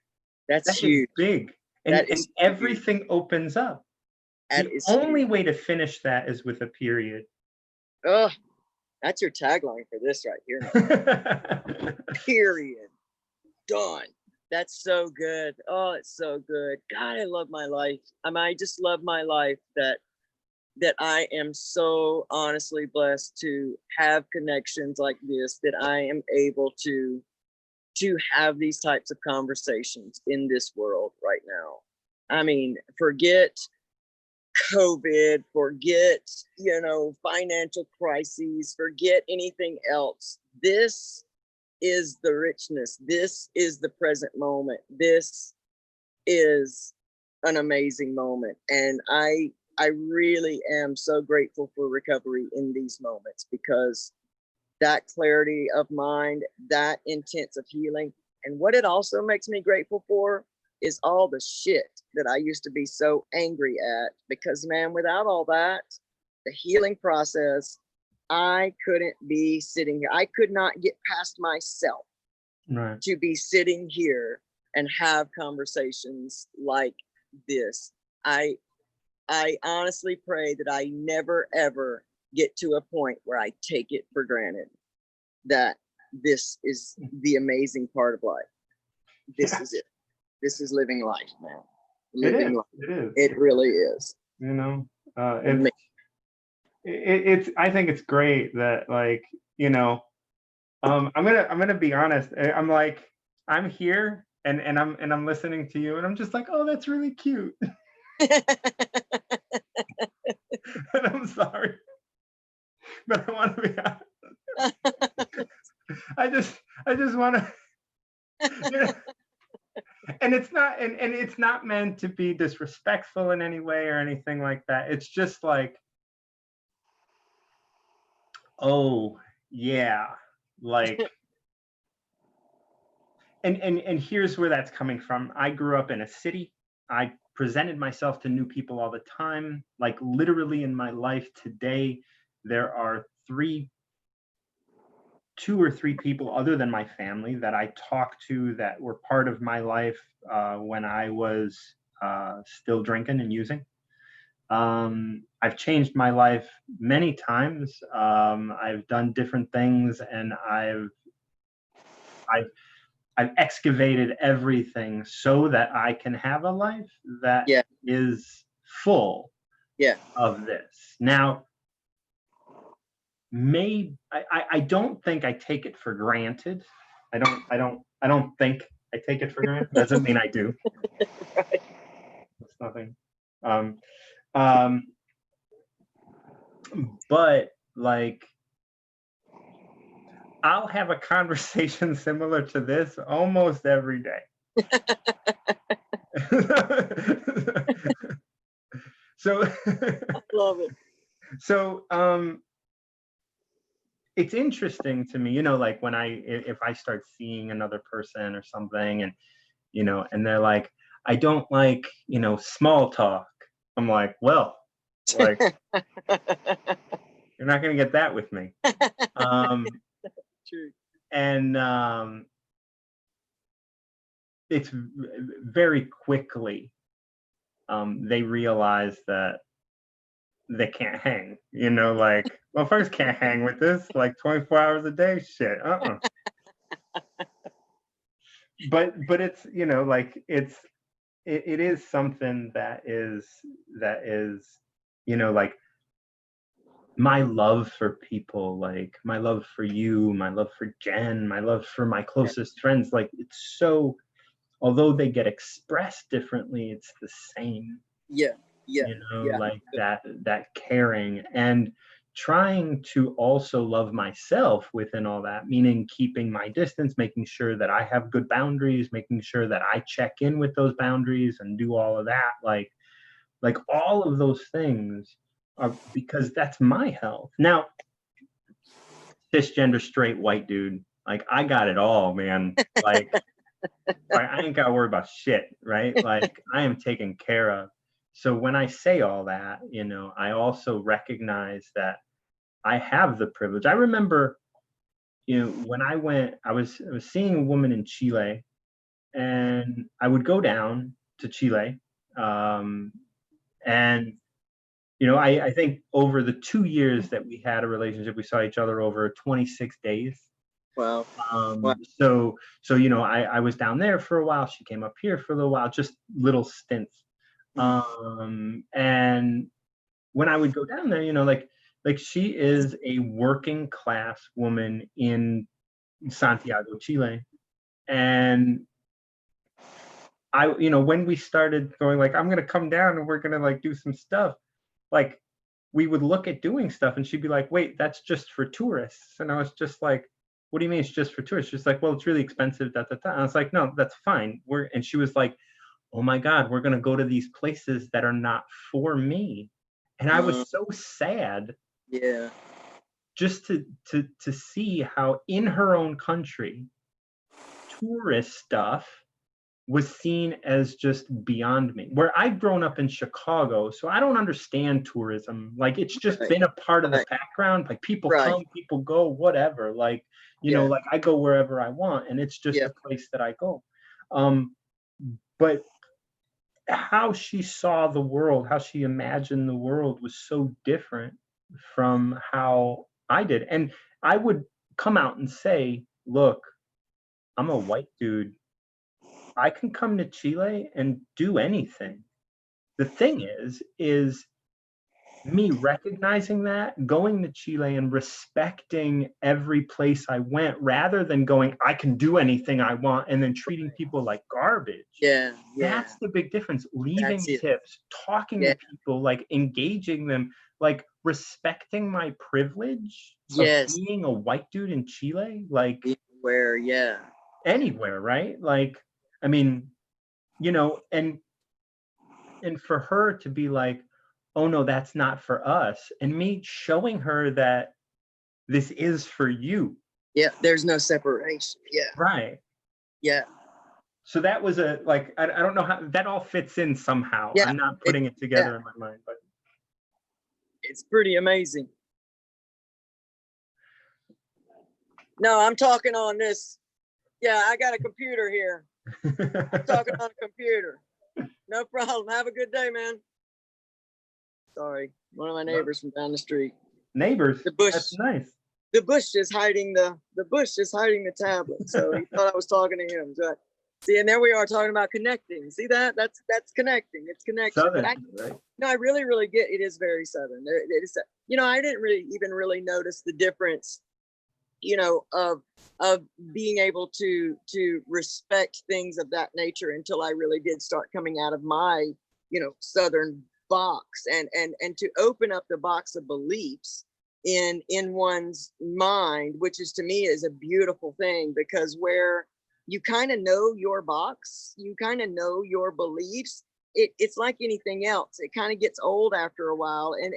That's huge. Big. And everything opens up. The only way to finish that is with a period. Oh, that's your tagline for this right here. Period. Done. That's so good. Oh, it's so good. God, I love my life. I just love my life that I am so honestly blessed to have connections like this, that I am able to have these types of conversations in this world right now. I mean, forget COVID, forget, financial crises, forget anything else. This is the richness. This is the present moment. This is an amazing moment. And I really am so grateful for recovery in these moments, because that clarity of mind, that intense of healing. And what it also makes me grateful for is all the shit that I used to be so angry at, because man, without all that, the healing process, I couldn't be sitting here. I could not get past myself Right. to be sitting here and have conversations like this. I honestly pray that I never ever get to a point where I take it for granted that this is the amazing part of life. This Yeah. is it. This is living life, man. It Living is. life. It is. It really is. You know, Ama- it's. I think it's great that, like, you know, I'm gonna be honest. I'm like, I'm here and I'm listening to you and I'm just like, oh, that's really cute. And I'm sorry, but I want to be honest. I just want to, you know, and it's not, and it's not meant to be disrespectful in any way or anything like that. It's just like, oh yeah, like, and here's where that's coming from. I grew up in a city. I presented myself to new people all the time. Like literally in my life today, there are two or three people other than my family that I talk to that were part of my life when I was still drinking and using. I've changed my life many times. I've done different things, and I've I've excavated everything so that I can have a life that yeah, is full yeah. of this. Now, I don't think I take it for granted. I don't think I take it for granted. Doesn't mean I do. Right. It's nothing. Um, um, but like I'll have a conversation similar to this almost every day. So Love it. so it's interesting to me, you know, like when if I start seeing another person or something and you know, and they're like, I don't like, you know, small talk. I'm like, well, like you're not gonna get that with me. Um True. and it's very quickly they realize that they can't hang, you know, like, well, first can't hang with this like 24 hours a day shit. But it's, you know, like it is something that is, you know, like my love for people, like my love for you, my love for Jen, my love for my closest friends, like it's so, although they get expressed differently, it's the same, Yeah, yeah, you know, yeah. like that caring and trying to also love myself within all that, meaning keeping my distance, making sure that I have good boundaries, making sure that I check in with those boundaries and do all of that, like all of those things are because that's my health. Now, cisgender straight white dude, like I got it all, man. Like I ain't got to worry about shit, right? Like I am taken care of. So when I say all that, you know, I also recognize that I have the privilege. I remember, you know, when I was seeing a woman in Chile, and I would go down to Chile, um, and you know, I think over the 2 years that we had a relationship, we saw each other over 26 days. Wow. Wow. So you know, I was down there for a while. She came up here for a little while, just little stints. Mm. And when I would go down there, you know, like she is a working class woman in Santiago, Chile, and you know, when we started going, like, I'm gonna come down and we're gonna like do some stuff, like we would look at doing stuff, and she'd be like, "Wait, that's just for tourists," and I was just like, "What do you mean it's just for tourists?" She's like, "Well, it's really expensive." I was like, "No, that's fine." And she was like, oh my God, we're gonna go to these places that are not for me. And I Mm. was so sad Yeah. just to see how in her own country, tourist stuff was seen as just beyond me. Where I've grown up in Chicago, so I don't understand tourism. Like it's just Right, been a part of the right, background. Like people right. come, people go, whatever. Like, Yeah, like I go wherever I want, and it's just yeah, a place that I go. Um, but how she saw the world, how she imagined the world was so different from how I did. And I would come out and say, look, I'm a white dude. I can come to Chile and do anything. The thing is me recognizing that, going to Chile and respecting every place I went rather than going, I can do anything I want and then treating people like garbage. yeah, yeah. That's the big difference. That's Leaving it. tips, talking Yeah. to people, like engaging them, like respecting my privilege of Yes. being a white dude in Chile, like Where, yeah. anywhere, right? Like, I mean, and for her to be like, oh no, that's not for us, and me showing her that this is for you, Yeah. There's no separation. Yeah. right? Yeah. So that was a like, I don't know how that all fits in somehow. Yeah. I'm not It, putting it yeah. together in my mind, but It's pretty amazing. No, I'm talking on this. Yeah, I got a computer here. I'm talking on a computer. No problem. Have a good day, man. Sorry. One of my neighbors from down the street. Neighbors, The bush. that's nice. The bush is hiding the bush is hiding the tablet. So he thought I was talking to him. So, see, and there we are talking about connecting. See that? That's connecting. It's connection. But Southern, right? no, I really get it is very southern. It is, I didn't really notice the difference, of being able to respect things of that nature until I really did start coming out of my, southern box and to open up the box of beliefs in one's mind, which is to me is a beautiful thing, because where you kind of know your box, you kind of know your beliefs, it's like anything else. It kind of gets old after a while, and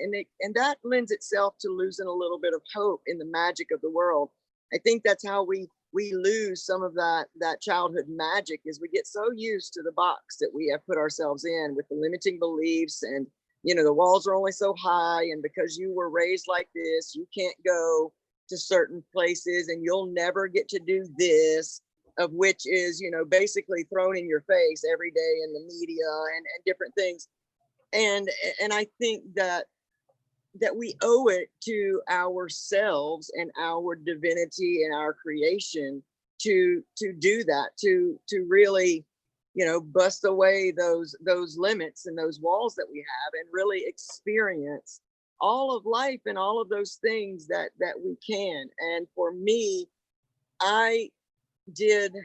that lends itself to losing a little bit of hope in the magic of the world. I think that's how we lose some of that childhood magic, is we get so used to the box that we have put ourselves in with the limiting beliefs, and the walls are only so high, and because you were raised like this, you can't go to certain places, and you'll never get to do this, of which is basically thrown in your face every day in the media and different things. And I think that we owe it to ourselves and our divinity and our creation to do that, to really bust away those limits and those walls that we have, and really experience all of life and all of those things that we can. And for me, I did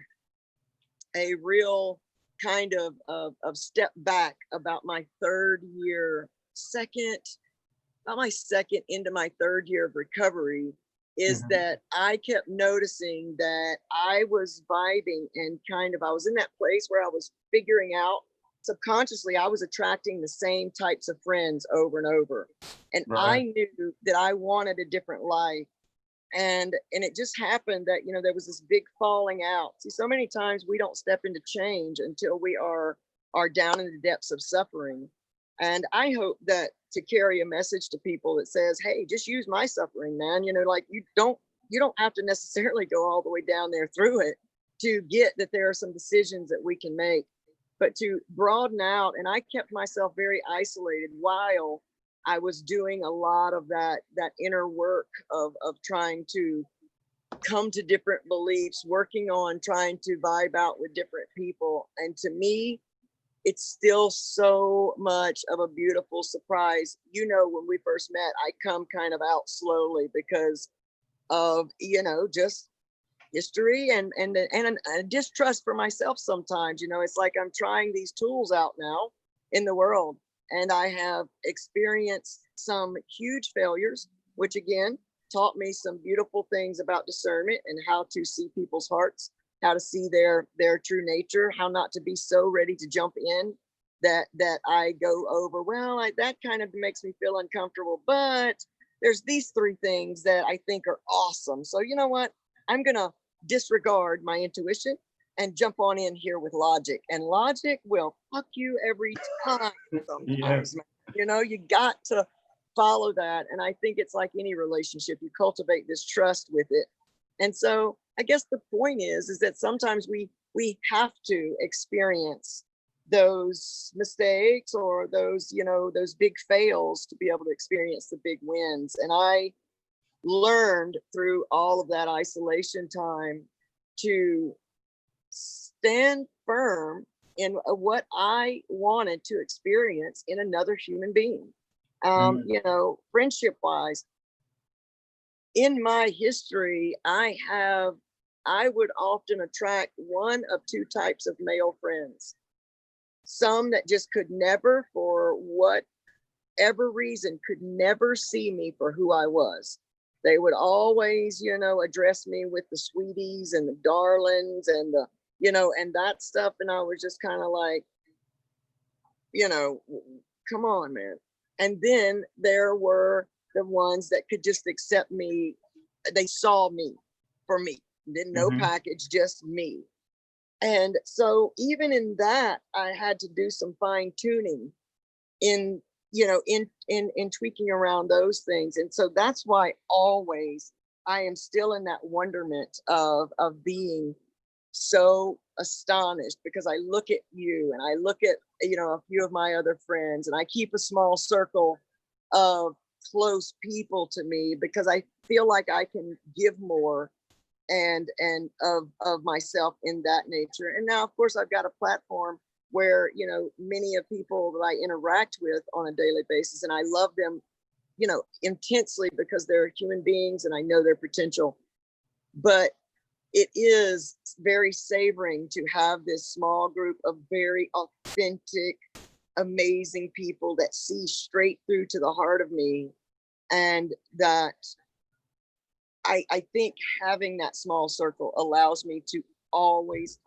a real kind of step back about my second into my third year of recovery, is Mhm. that I kept noticing that I was vibing, and I was in that place where I was figuring out subconsciously I was attracting the same types of friends over and over. And Right. I knew that I wanted a different life. And it just happened that there was this big falling out. See, so many times we don't step into change until we are down in the depths of suffering. And I hope that to carry a message to people that says, hey, just use my suffering, man. Like you don't have to necessarily go all the way down there through it to get that there are some decisions that we can make, but to broaden out. And I kept myself very isolated while I was doing a lot of that inner work of trying to come to different beliefs, working on trying to vibe out with different people. And to me, it's still so much of a beautiful surprise. When we first met, I come kind of out slowly because of, just history and a distrust for myself sometimes. It's like I'm trying these tools out now in the world, and I have experienced some huge failures, which again taught me some beautiful things about discernment and how to see people's hearts, how to see their true nature, how not to be so ready to jump in that I go over, well, that kind of makes me feel uncomfortable, but there's these three things that I think are awesome. So you know what? I'm gonna disregard my intuition. and jump on in here with logic, and logic will fuck you every time Yeah. sometimes, man. You know, you got to follow that. And I think it's like any relationship, you cultivate this trust with it. And so I guess the point is that sometimes we have to experience those mistakes or those, you know, those big fails to be able to experience the big wins. And I learned through all of that isolation time to stand firm in what I wanted to experience in another human being. Mm. You know, friendship wise, in my history, I would often attract one of two types of male friends. Some that just could never, for whatever reason, could never see me for who I was. They would always, you know, address me with the sweeties and the darlings and the, you know, and that stuff. And I was just kind of like, you know, come on, man. And then there were the ones that could just accept me. They saw me for me, didn't know Mm-hmm. package, just me. And so even in that, I had to do some fine tuning in, you know, in tweaking around those things. And so that's why always I am still in that wonderment of being so astonished, because I look at you and I look at, you know, a few of my other friends, and I keep a small circle of close people to me because I feel like I can give more and of myself in that nature. And now of course I've got a platform where, you know, many of people that I interact with on a daily basis, and I love them, you know, intensely because they're human beings and I know their potential. But it is very savoring to have this small group of very authentic, amazing people that see straight through to the heart of me. And that I think having that small circle allows me to always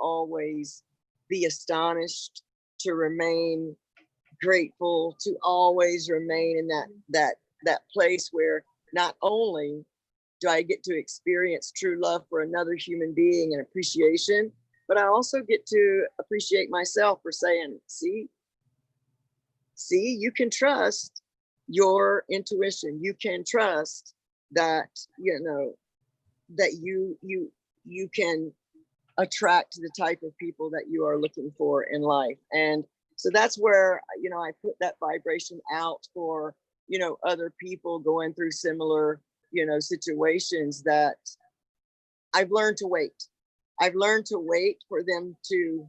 be astonished, to remain grateful, to always remain in that place where not only do I get to experience true love for another human being and appreciation, but I also get to appreciate myself for saying, see, you can trust your intuition. You can trust that, you know, that you can attract the type of people that you are looking for in life. And so that's where, you know, I put that vibration out for, you know, other people going through similar, you know, situations, that I've learned to wait. I've learned to wait for them to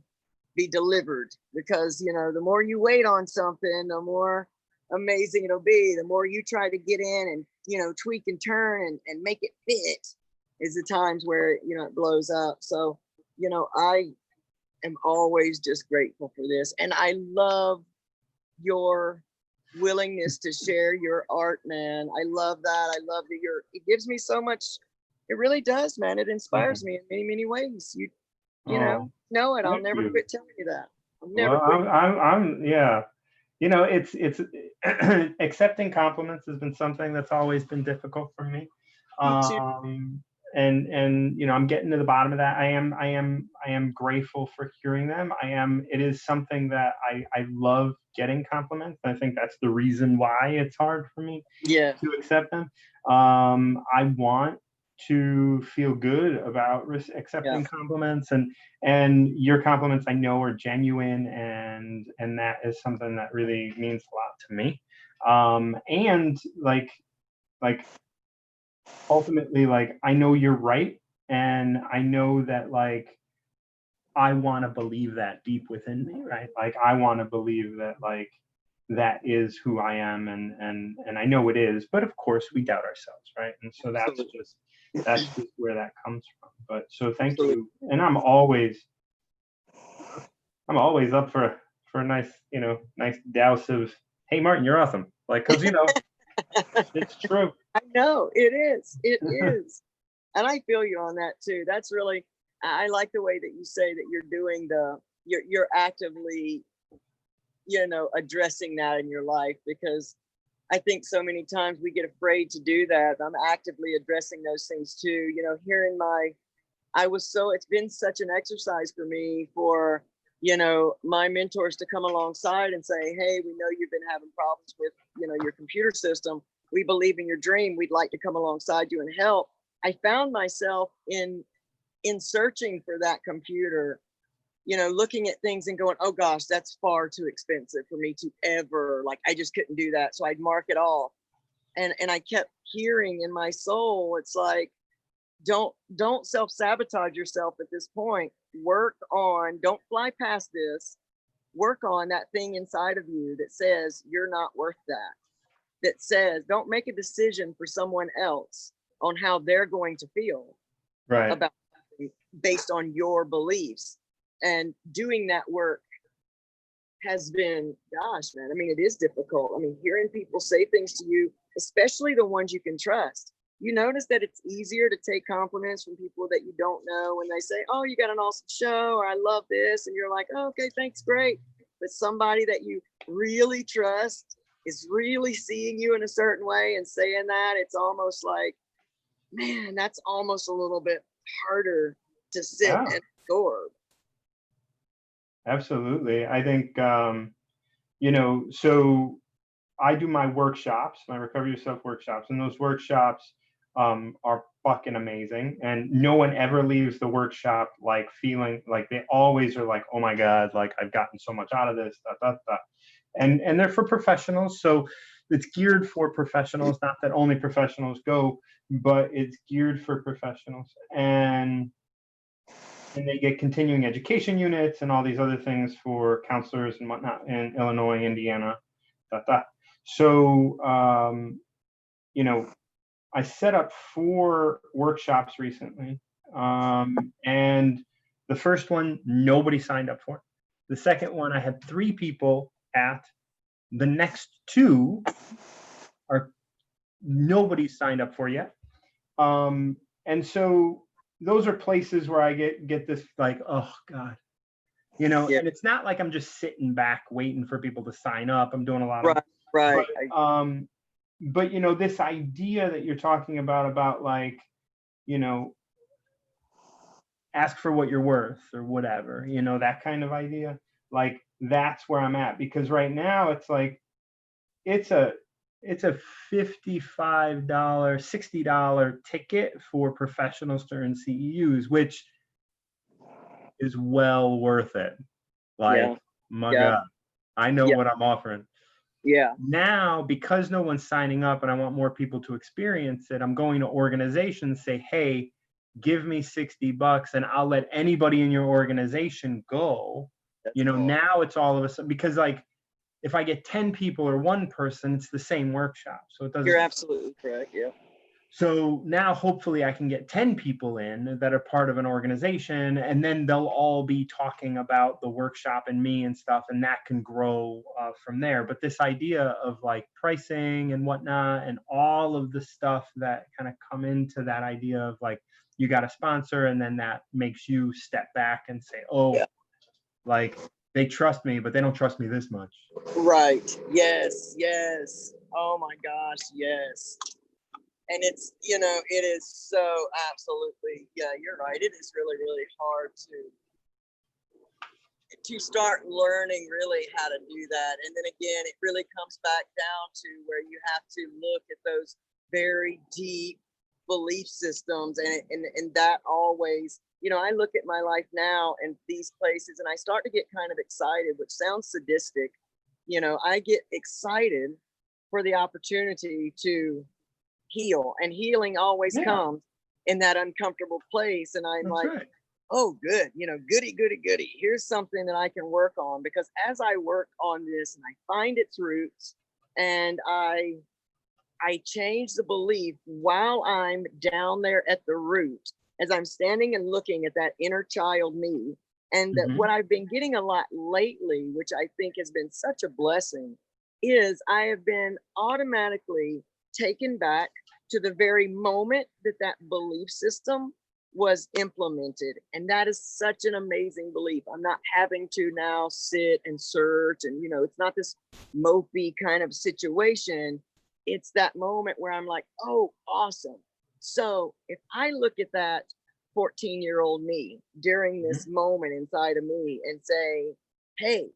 be delivered, because, you know, the more you wait on something, the more amazing it'll be. The more you try to get in and, you know, tweak and turn and make it fit is the times where, you know, it blows up. So, you know, I am always just grateful for this. And I love your willingness to share your art, man. I love that. I love that it gives me so much. It really does, man. It Oh, inspires me in many ways. You oh, know it. I'll thank never you. quit telling you that. I'll never Well, quit. yeah. You know, it's accepting compliments has been something that's always been difficult for me. Me too. Um, and you know, I'm getting to the bottom of that. I am grateful for hearing them. It is something that I love getting compliments. I think that's the reason why it's hard for me Yeah. to accept them. I want to feel good about Yeah. accepting compliments, and your compliments I know are genuine, and that is something that really means a lot to me. And like ultimately, like, I know you're right, and I know that, like, I want to believe that deep within me, right? Like, I want to believe that, like, that is who I am, and I know it is, but of course we doubt ourselves, right? And so Absolutely. that's just where that comes from. But so thank Absolutely. you, and I'm always up for a nice, you know, nice douse of, hey Martin, you're awesome, like, because you know it's true. I know it is. It is. And I feel you on that too. That's really, I like the way that you say that you're doing you're actively, you know, addressing that in your life, because I think so many times we get afraid to do that. I'm actively addressing those things too. You know, here in my it's been such an exercise for me for, my mentors to come alongside and say, hey, we know you've been having problems with, your computer system. We believe in your dream. We'd like to come alongside you and help. I found myself in searching for that computer, looking at things and going, oh gosh, that's far too expensive for me to ever, like, I just couldn't do that. So I'd mark it off. And I kept hearing in my soul, it's like, don't self-sabotage yourself at this point. Don't fly past this. Work on that thing inside of you that says you're not worth that. That says, don't make a decision for someone else on how they're going to feel about something based on your beliefs. And doing that work has been, gosh, man, I mean, it is difficult. I mean, hearing people say things to you, especially the ones you can trust. You notice that it's easier to take compliments from people that you don't know when they say, oh, you got an awesome show, or I love this. And you're like, oh, okay, thanks, great. But somebody that you really trust is really seeing you in a certain way and saying that, it's almost like, man, that's almost a little bit harder to sit and absorb. Absolutely. I think, so I do my workshops, my Recover Yourself workshops, and those workshops are fucking amazing. And no one ever leaves the workshop like feeling like, they always are like, oh my God, like I've gotten so much out of this, And they're for professionals. So it's geared for professionals, not that only professionals go, but it's geared for professionals. And they get continuing education units and all these other things for counselors and whatnot in Illinois, Indiana. So, I set up 4 workshops recently. And the first one, nobody signed up for. The second one, I had 3 people at. The next 2 are nobody signed up for yet. And so those are places where I get this like, oh God, and it's not like I'm just sitting back waiting for people to sign up. I'm doing a lot of right. But this idea that you're talking about like, ask for what you're worth or whatever, that kind of idea. Like that's where I'm at, because right now it's like it's a $55, $60 ticket for professionals to earn CEUs, which is well worth it. Like, my God, I know what I'm offering. Yeah. Now, because no one's signing up and I want more people to experience it, I'm going to organizations, say, hey, give me $60 and I'll let anybody in your organization go. Now it's all of a sudden, because like, if I get 10 people or 1 person, it's the same workshop. So it doesn't. You're absolutely correct. Yeah. So now hopefully I can get 10 people in that are part of an organization, and then they'll all be talking about the workshop and me and stuff, and that can grow from there. But this idea of like pricing and whatnot and all of the stuff that kind of come into that idea of like, you got a sponsor, and then that makes you step back and say, oh, like they trust me, but they don't trust me this much. Right. Yes. Oh my gosh. Yes. And it's, it is so absolutely, you're right. It is really, really hard to start learning really how to do that. And then again, it really comes back down to where you have to look at those very deep belief systems. And that always, I look at my life now and these places and I start to get kind of excited, which sounds sadistic. I get excited for the opportunity to heal, and healing always comes in that uncomfortable place. And I'm oh, good, goody. Here's something that I can work on, because as I work on this and I find its roots and I change the belief while I'm down there at the root, as I'm standing and looking at that inner child me. And that what I've been getting a lot lately, which I think has been such a blessing, is I have been automatically taken back to the very moment that belief system was implemented. And that is such an amazing belief. I'm not having to now sit and search and, it's not this mopey kind of situation. It's that moment where I'm like, oh, awesome. So if I look at that 14-year-old me during this moment inside of me and say, hey,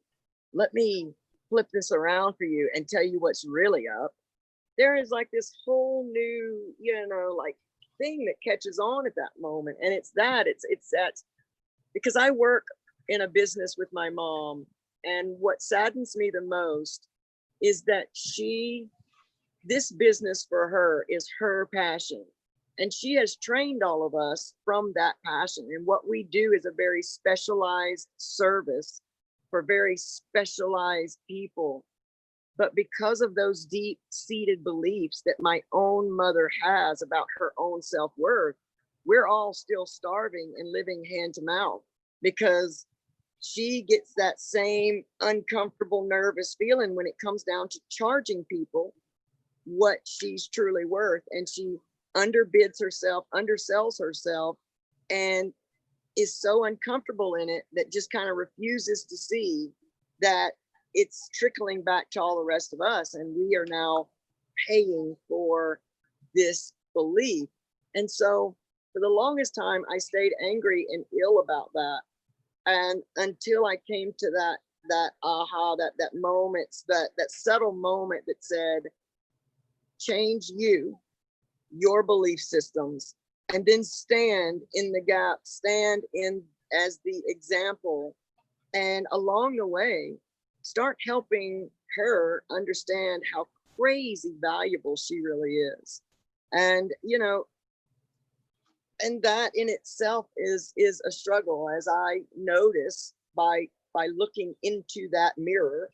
let me flip this around for you and tell you what's really up. There is like this whole new, like thing that catches on at that moment. And it's that because I work in a business with my mom. And what saddens me the most is that this business for her is her passion. And she has trained all of us from that passion. And what we do is a very specialized service for very specialized people. But because of those deep-seated beliefs that my own mother has about her own self-worth, we're all still starving and living hand to mouth because she gets that same uncomfortable, nervous feeling when it comes down to charging people what she's truly worth. And she underbids herself, undersells herself, and is so uncomfortable in it that just kind of refuses to see that it's trickling back to all the rest of us. And we are now paying for this belief. And so for the longest time, I stayed angry and ill about that. And until I came to that aha, that moment, that subtle moment that said, change your belief systems, and then stand in the gap, stand in as the example. And along the way, start helping her understand how crazy valuable she really is. And, and that in itself is a struggle, as I notice by looking into that mirror,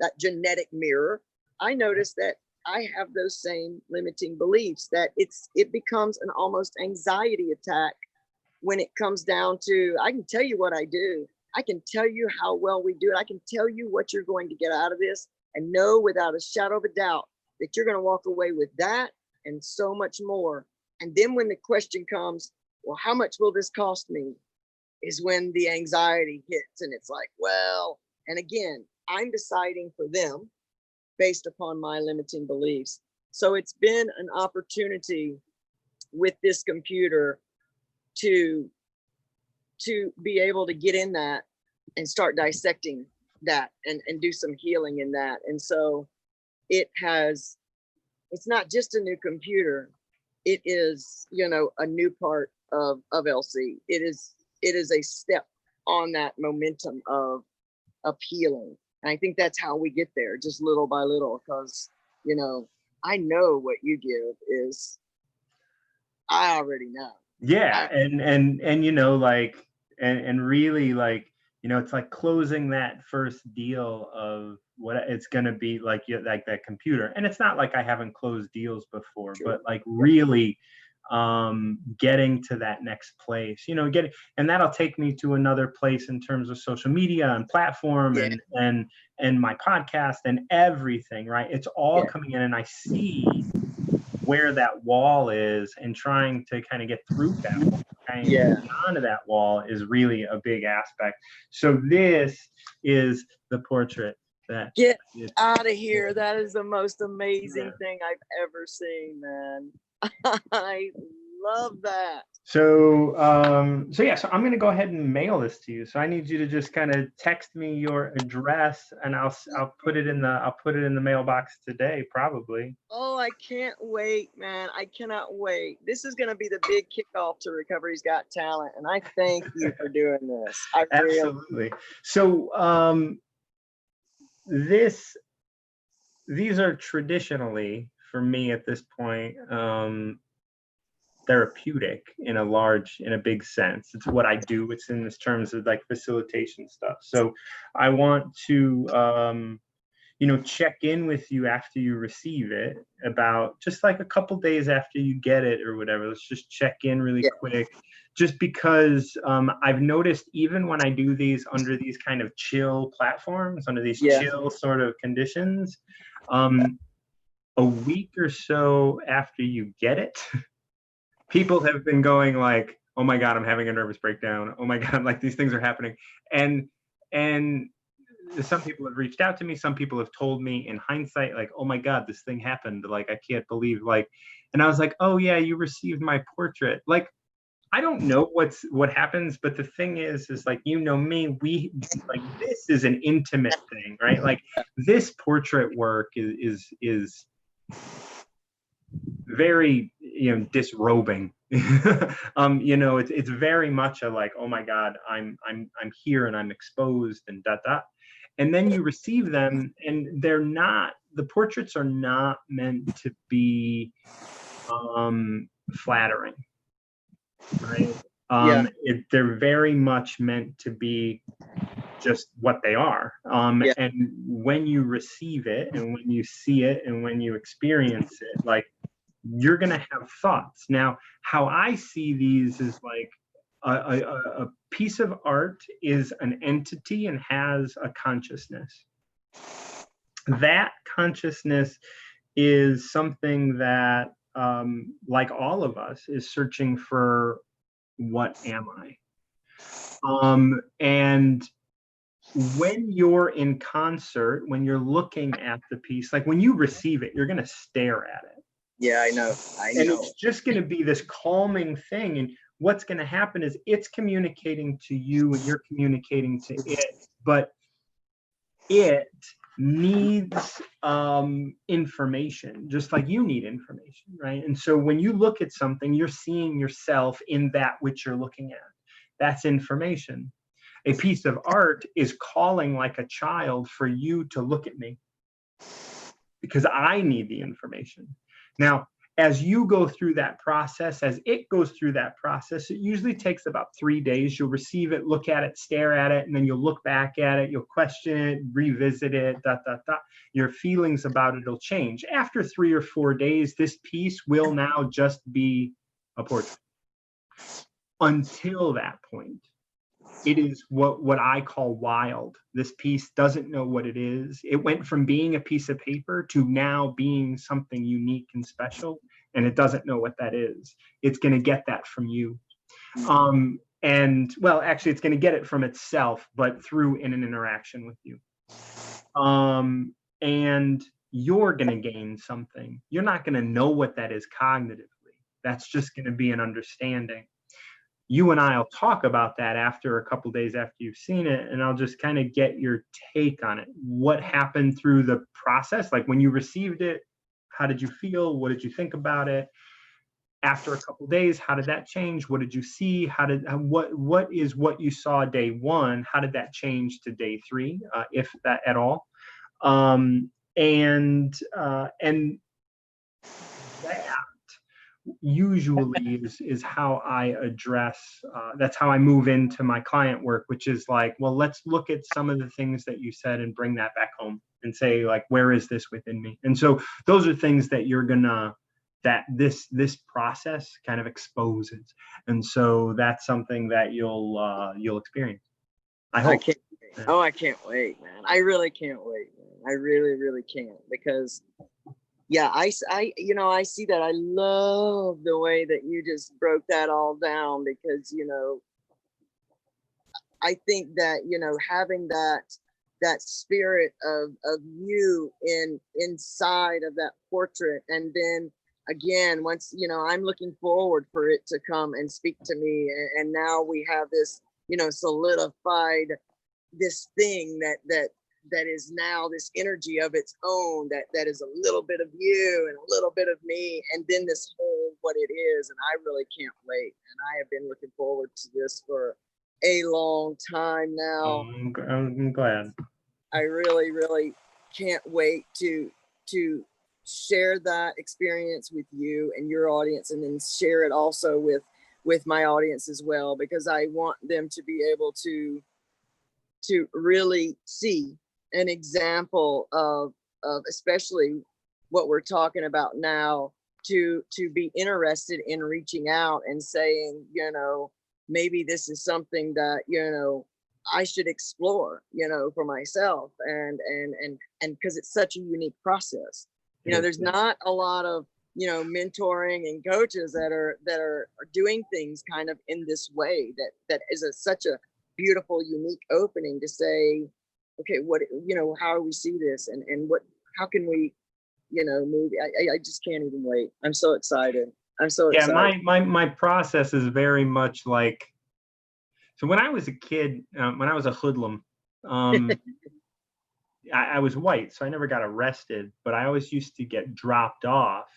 that genetic mirror. I notice that I have those same limiting beliefs, that it becomes an almost anxiety attack when it comes down to, I can tell you what I do. I can tell you how well we do it. I can tell you what you're going to get out of this, and know without a shadow of a doubt that you're going to walk away with that and so much more. And then when the question comes, well, how much will this cost me? Is when the anxiety hits, and it's like, well, and again, I'm deciding for them based upon my limiting beliefs. So it's been an opportunity with this computer to be able to get in that and start dissecting that and do some healing in that. And so it's not just a new computer. It is, a new part of LC. It is a step on that momentum of healing. And I think that's how we get there, just little by little, because, I know what you give is, I already know. Yeah. And like, and really, like, it's like closing that first deal of what it's going to be like, like that computer. And it's not like I haven't closed deals before, True. but like really getting to that next place, and that'll take me to another place in terms of social media and platform, Yeah. and my podcast and everything, right? It's all coming in, and I see where that wall is, and trying to kind of get through that wall, onto that wall is really a big aspect. So this is the portrait that get out of here. That is the most amazing thing I've ever seen, man. I love that. So so I'm going to go ahead and mail this to you. So I need you to just kind of text me your address, and I'll put it in the mailbox today, probably. Oh, I can't wait, man. I cannot wait. This is going to be the big kickoff to Recovery's Got Talent, and I thank you for doing this. Absolutely. So these are traditionally, for me at this point, therapeutic in a big sense. It's what I do. It's in this terms of like facilitation stuff. So I want to check in with you after you receive it, about just like a couple days after you get it or whatever. Let's just check in really quick, just because I've noticed, even when I do these under these kind of chill platforms, under these chill sort of conditions, a week or so after you get it, people have been going like, oh my God, I'm having a nervous breakdown. Oh my God, like these things are happening. And some people have reached out to me. Some people have told me in hindsight, like, oh my God, this thing happened. Like, I can't believe, like, and I was like, oh yeah, you received my portrait. Like, I don't know what happens, but the thing is like, you know me, we like, this is an intimate thing, right? Like, this portrait work is very, disrobing. It's very much a like, oh my God, I'm here and I'm exposed and dot dot. And then you receive them, and the portraits are not meant to be flattering, right? Yeah. They're very much meant to be just what they are. Yeah. And when you receive it, and when you see it, and when you experience it, like, you're going to have thoughts. Now, how I see these is like, a piece of art is an entity and has a consciousness. That consciousness is something that, like all of us, is searching for, what am I? And when you're in concert, when you're looking at the piece, like when you receive it, you're going to stare at it. Yeah, I know. And it's just going to be this calming thing. And what's going to happen is it's communicating to you and you're communicating to it, but it needs information, just like you need information, right? And so when you look at something, you're seeing yourself in that which you're looking at. That's information. A piece of art is calling like a child for you to look at me, because I need the information. Now, as you go through that process, as it goes through that process, it usually takes about 3 days. You'll receive it, look at it, stare at it, and then you'll look back at it, you'll question it, revisit it, dot, dot, dot. Your feelings about it will change. After 3 or 4 days, this piece will now just be a portrait. Until that point, it is what I call wild. This piece doesn't know what it is. It went from being a piece of paper to now being something unique and special, and it doesn't know what that is. It's going to get that from you. And well, actually, it's going to get it from itself, but through an interaction with you. And you're going to gain something. You're not going to know what that is cognitively. That's just going to be an understanding. You and I'll talk about that after a couple days after you've seen it, and I'll just kind of get your take on it. What happened through the process? Like, when you received it, how did you feel? What did you think about it? After a couple days, how did that change? What did you see? What is what you saw day one? How did that change to day three, if that at all? And that usually is how I address, that's how I move into my client work, which is like, well, let's look at some of the things that you said and bring that back home and say, like, where is this within me? And so those are things that that this process kind of exposes. And so that's something that you'll experience. I hope. I can't wait. Oh, I can't wait, man. I really can't wait, man. I really, really can't, because yeah, I see that. I love the way that you just broke that all down, because, I think that, having that spirit of you inside of that portrait. And then again, once, I'm looking forward for it to come and speak to me. And now we have this, solidified, this thing that is now this energy of its own, that is a little bit of you and a little bit of me, and then this whole what it is. And I really can't wait. And I have been looking forward to this for a long time now. I'm glad. I really, really can't wait to share that experience with you and your audience, and then share it also with my audience as well, because I want them to be able to really see an example of especially what we're talking about now, to be interested in reaching out and saying, maybe this is something that, I should explore, for myself. And because it's such a unique process. There's not a lot of, mentoring and coaches that are doing things kind of in this way, that is such a beautiful, unique opening to say, okay, what, how do we see this, and how can we, move? I just can't even wait. I'm so excited. I'm so Yeah, excited. my process is very much like, so when I was a kid, when I was a hoodlum, um, I was white, so I never got arrested, but I always used to get dropped off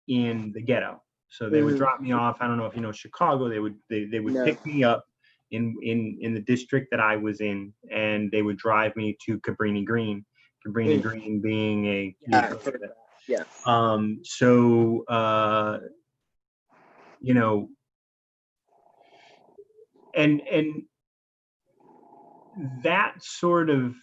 in the ghetto. So they would Mhm. drop me off. I don't know if you know Chicago. They would No. pick me up in the district that I was in, and they would drive me to Cabrini Green. Cabrini Mm. Green being a Yeah, I've heard that. Yeah. so you know, and that sort of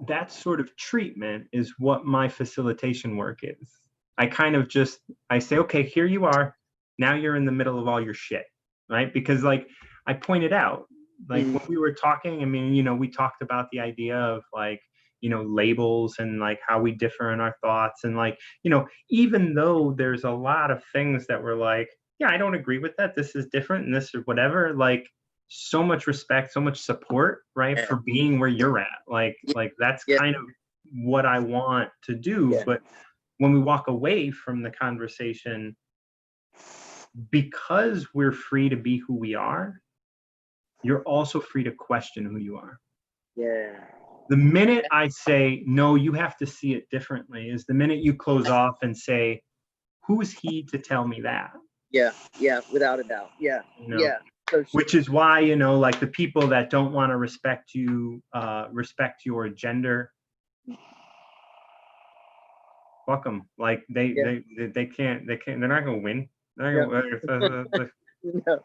that sort of treatment is what my facilitation work is. I kind of just I say, okay, here you are. Now you're in the middle of all your shit, right? Because like I pointed out, like Mm. when we were talking, I mean, we talked about the idea of like, labels and like how we differ in our thoughts and like, even though there's a lot of things that were like, yeah, I don't agree with that. This is different and this or whatever. Like so much respect, so much support, right, Yeah. for being where you're at. Like that's Yeah. kind of what I want to do. Yeah. But when we walk away from the conversation, because we're free to be who we are, you're also free to question who you are. Yeah. The minute I say, no, you have to see it differently, is the minute you close off and say, who's he to tell me that? Yeah. Yeah. Without a doubt. Yeah. You know, Yeah. So which is why, like the people that don't want to respect you, respect your gender, fuck them. Like yeah. they can't, they're not going to win. No. No.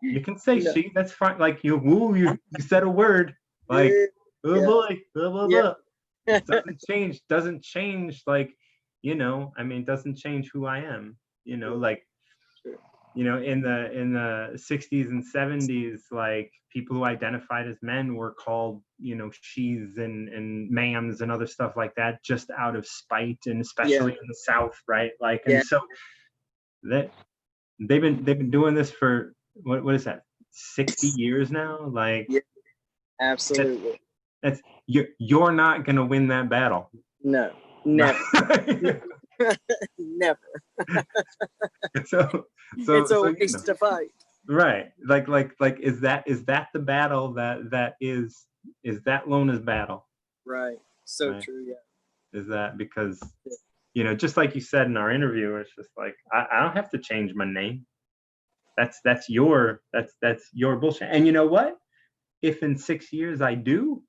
You can say No. she, that's fine. Like you said a word, like, Yeah. oh Yeah. boy, blah, blah, Yeah. blah. Doesn't change, like, I mean, doesn't change who I am, Sure. like, Sure. in the 60s and 70s, like people who identified as men were called, she's and ma'ams and other stuff like that, just out of spite, and Yeah. especially in the South, right? Like, Yeah. and so that they've been doing this for what is that, 60 years now? Like Yeah. that, Absolutely. that's you're not gonna win that battle. No. Never. Never. so It's so a waste to fight. right, like is that the battle is that Lona's battle, Right. So right? true. Yeah. Is that because just like you said in our interview, it's just like I don't have to change my name. That's your bullshit. And you know what? If in 6 years I do,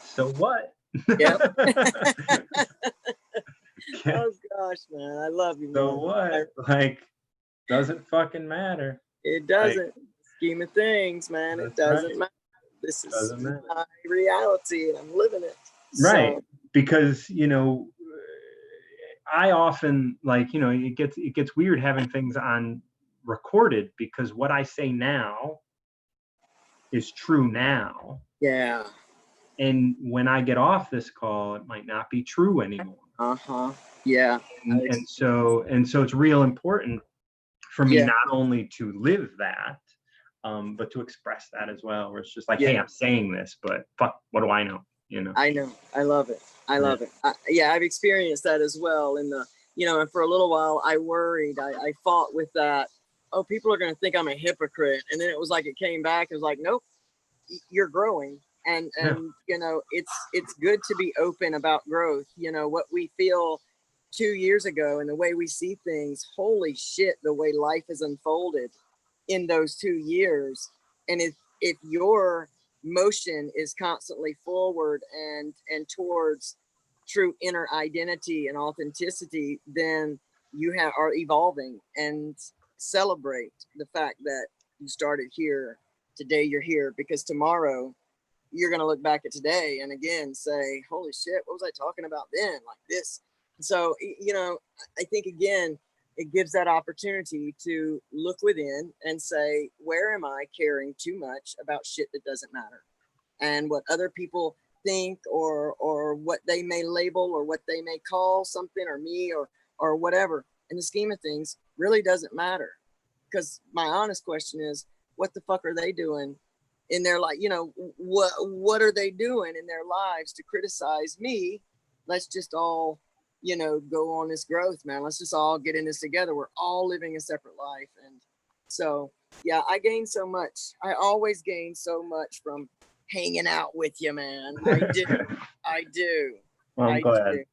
so what? Yep. Oh gosh, man. I love you, So man. what? Like, doesn't fucking matter. It Like, doesn't. Scheme of things, man. It that's right. doesn't matter. This is Doesn't matter. my reality and I'm living it. Right. So Because, I often like, it gets weird having things on recorded, because what I say now is true now. yeah. And when I get off this call, it might not be true anymore. Uh-huh. Yeah. And so it's real important for me Yeah. not only to live that, but to express that as well. Where it's just like, Yeah. hey, I'm saying this, but fuck, what do I know? I know. I love it. I love it. Yeah, I've experienced that as well. In the, and for a little while, I worried. I fought with that. Oh, people are going to think I'm a hypocrite. And then it was like it came back. It was like, nope, you're growing. And Yeah. it's good to be open about growth. What we feel 2 years ago and the way we see things. Holy shit, the way life has unfolded in those 2 years. And if your motion is constantly forward and towards true inner identity and authenticity, then you are evolving, and celebrate the fact that you started here today. You're here because tomorrow you're going to look back at today and again say, holy shit, what was I talking about then, like this? So I think again it gives that opportunity to look within and say, where am I caring too much about shit that doesn't matter? And what other people think, or what they may label, or what they may call something, or me, or whatever, in the scheme of things really doesn't matter. Because my honest question is, what the fuck are they doing in their life? What are they doing in their lives to criticize me? Let's just all go on this growth, man. Let's just all get in this together. We're all living a separate life. And so, yeah, I gain so much. I always gain so much from hanging out with you, man. I do. I do. Well, I'm I glad. do.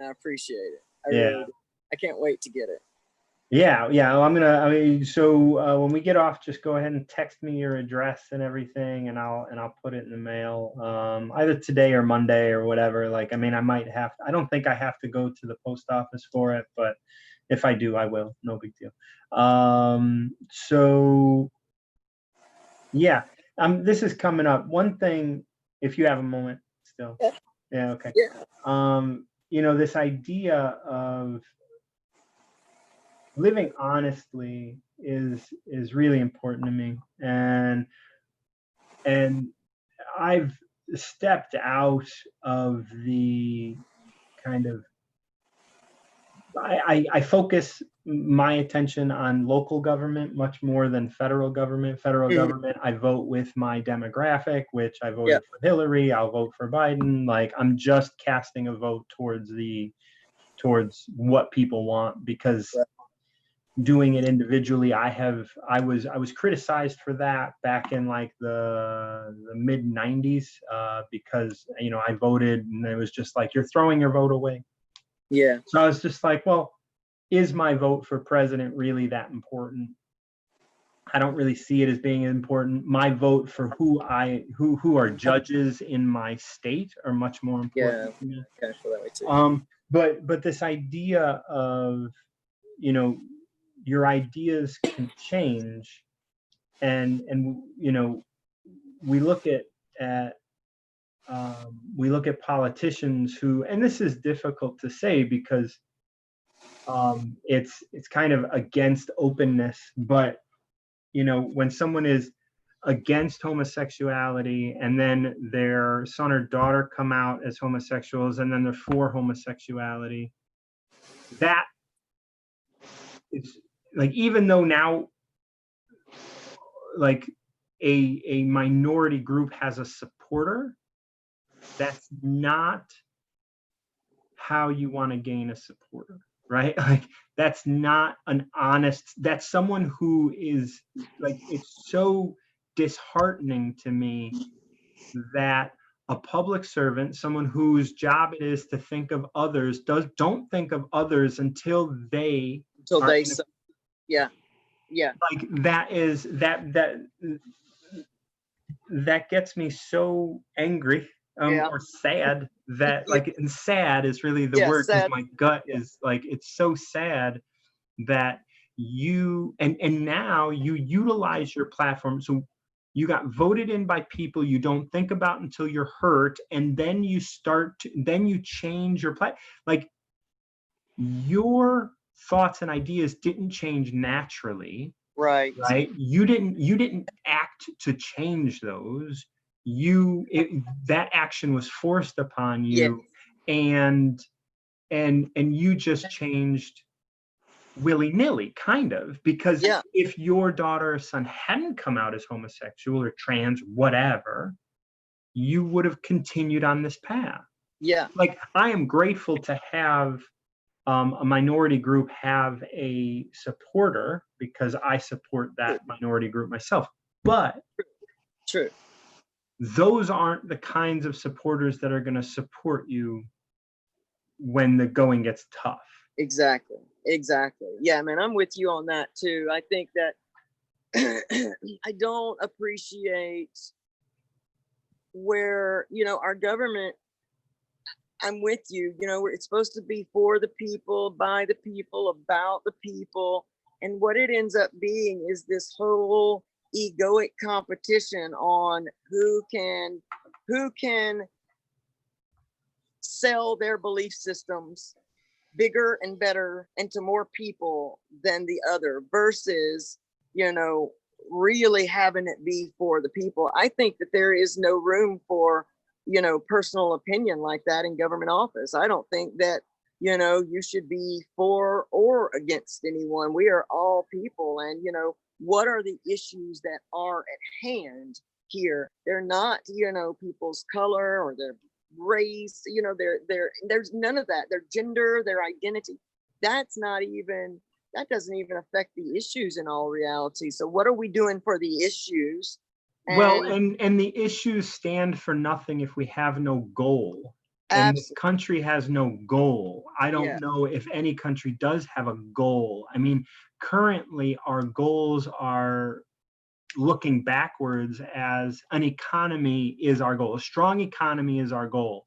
I appreciate it. I Yeah. really do. I can't wait to get it. Yeah. Well, so when we get off, just go ahead and text me your address and everything, and I'll put it in the mail, either today or Monday or whatever. Like, I mean, I don't think I have to go to the post office for it, but if I do, I will. No big deal. So yeah, this is coming up. One thing, if you have a moment still. Yeah. Yeah. Okay. Yeah. This idea of living honestly is really important to me, and I've stepped out of the kind of I focus my attention on local government much more than federal government. Federal Mhm. government, I vote with my demographic, which I Yeah. voted for Hillary. I'll vote for Biden. Like, I'm just casting a vote towards what people want, because Right. doing it individually, I was criticized for that back in like the mid 90s, because I voted and it was just like, you're throwing your vote away. Yeah. So I was just like, well, is my vote for president really that important? I don't really see it as being important. My vote for who are judges in my state are much more important. Yeah. To me. I kind of feel that way too. But this idea of, your ideas can change, and we look at we look at politicians who, and this is difficult to say because it's kind of against openness, but when someone is against homosexuality and then their son or daughter come out as homosexuals and then they're for homosexuality, that is like, even though now like a minority group has a supporter, that's not how you want to gain a supporter, right? Like, that's not an honest, that's someone who is like, it's so disheartening to me that a public servant, someone whose job it is to think of others, don't think of others until they Until are they in a, yeah. Yeah. like, that gets me so angry, Yeah. or sad, that Yeah. like, and sad is really the Yeah. word, because Sad. my gut Yeah. is like, it's so sad that you and now you utilize your platform. So you got voted in by people you don't think about until you're hurt, and then then you change your like, your thoughts and ideas didn't change naturally. Right. Right? You didn't act to change those. That action was forced upon Yeah. you, and you just changed willy-nilly, kind of, because Yeah. if your daughter or son hadn't come out as homosexual or trans, whatever, you would have continued on this path. Yeah. Like, I am grateful to have a minority group have a supporter, because I support that minority group myself. But True. those aren't the kinds of supporters that are going to support you when the going gets tough. Exactly. Exactly. Yeah, man, I'm with you on that too. I think that I don't appreciate where, our government, I'm with you, it's supposed to be for the people, by the people, about the people. And what it ends up being is this whole egoic competition on who can sell their belief systems bigger and better and to more people than the other, versus really having it be for the people. I think that there is no room for personal opinion like that in government office. I don't think that you should be for or against anyone. We are all people, and what are the issues that are at hand here? They're not people's color or their race, there's none of that. Their gender, their identity. That's not even, that doesn't even affect the issues in all reality. So what are we doing for the issues? Well, and the issues stand for nothing if we have no goal. And this country has no goal. I don't know if any country does have a goal. I mean, currently our goals are looking backwards as an economy is our goal. A strong economy is our goal.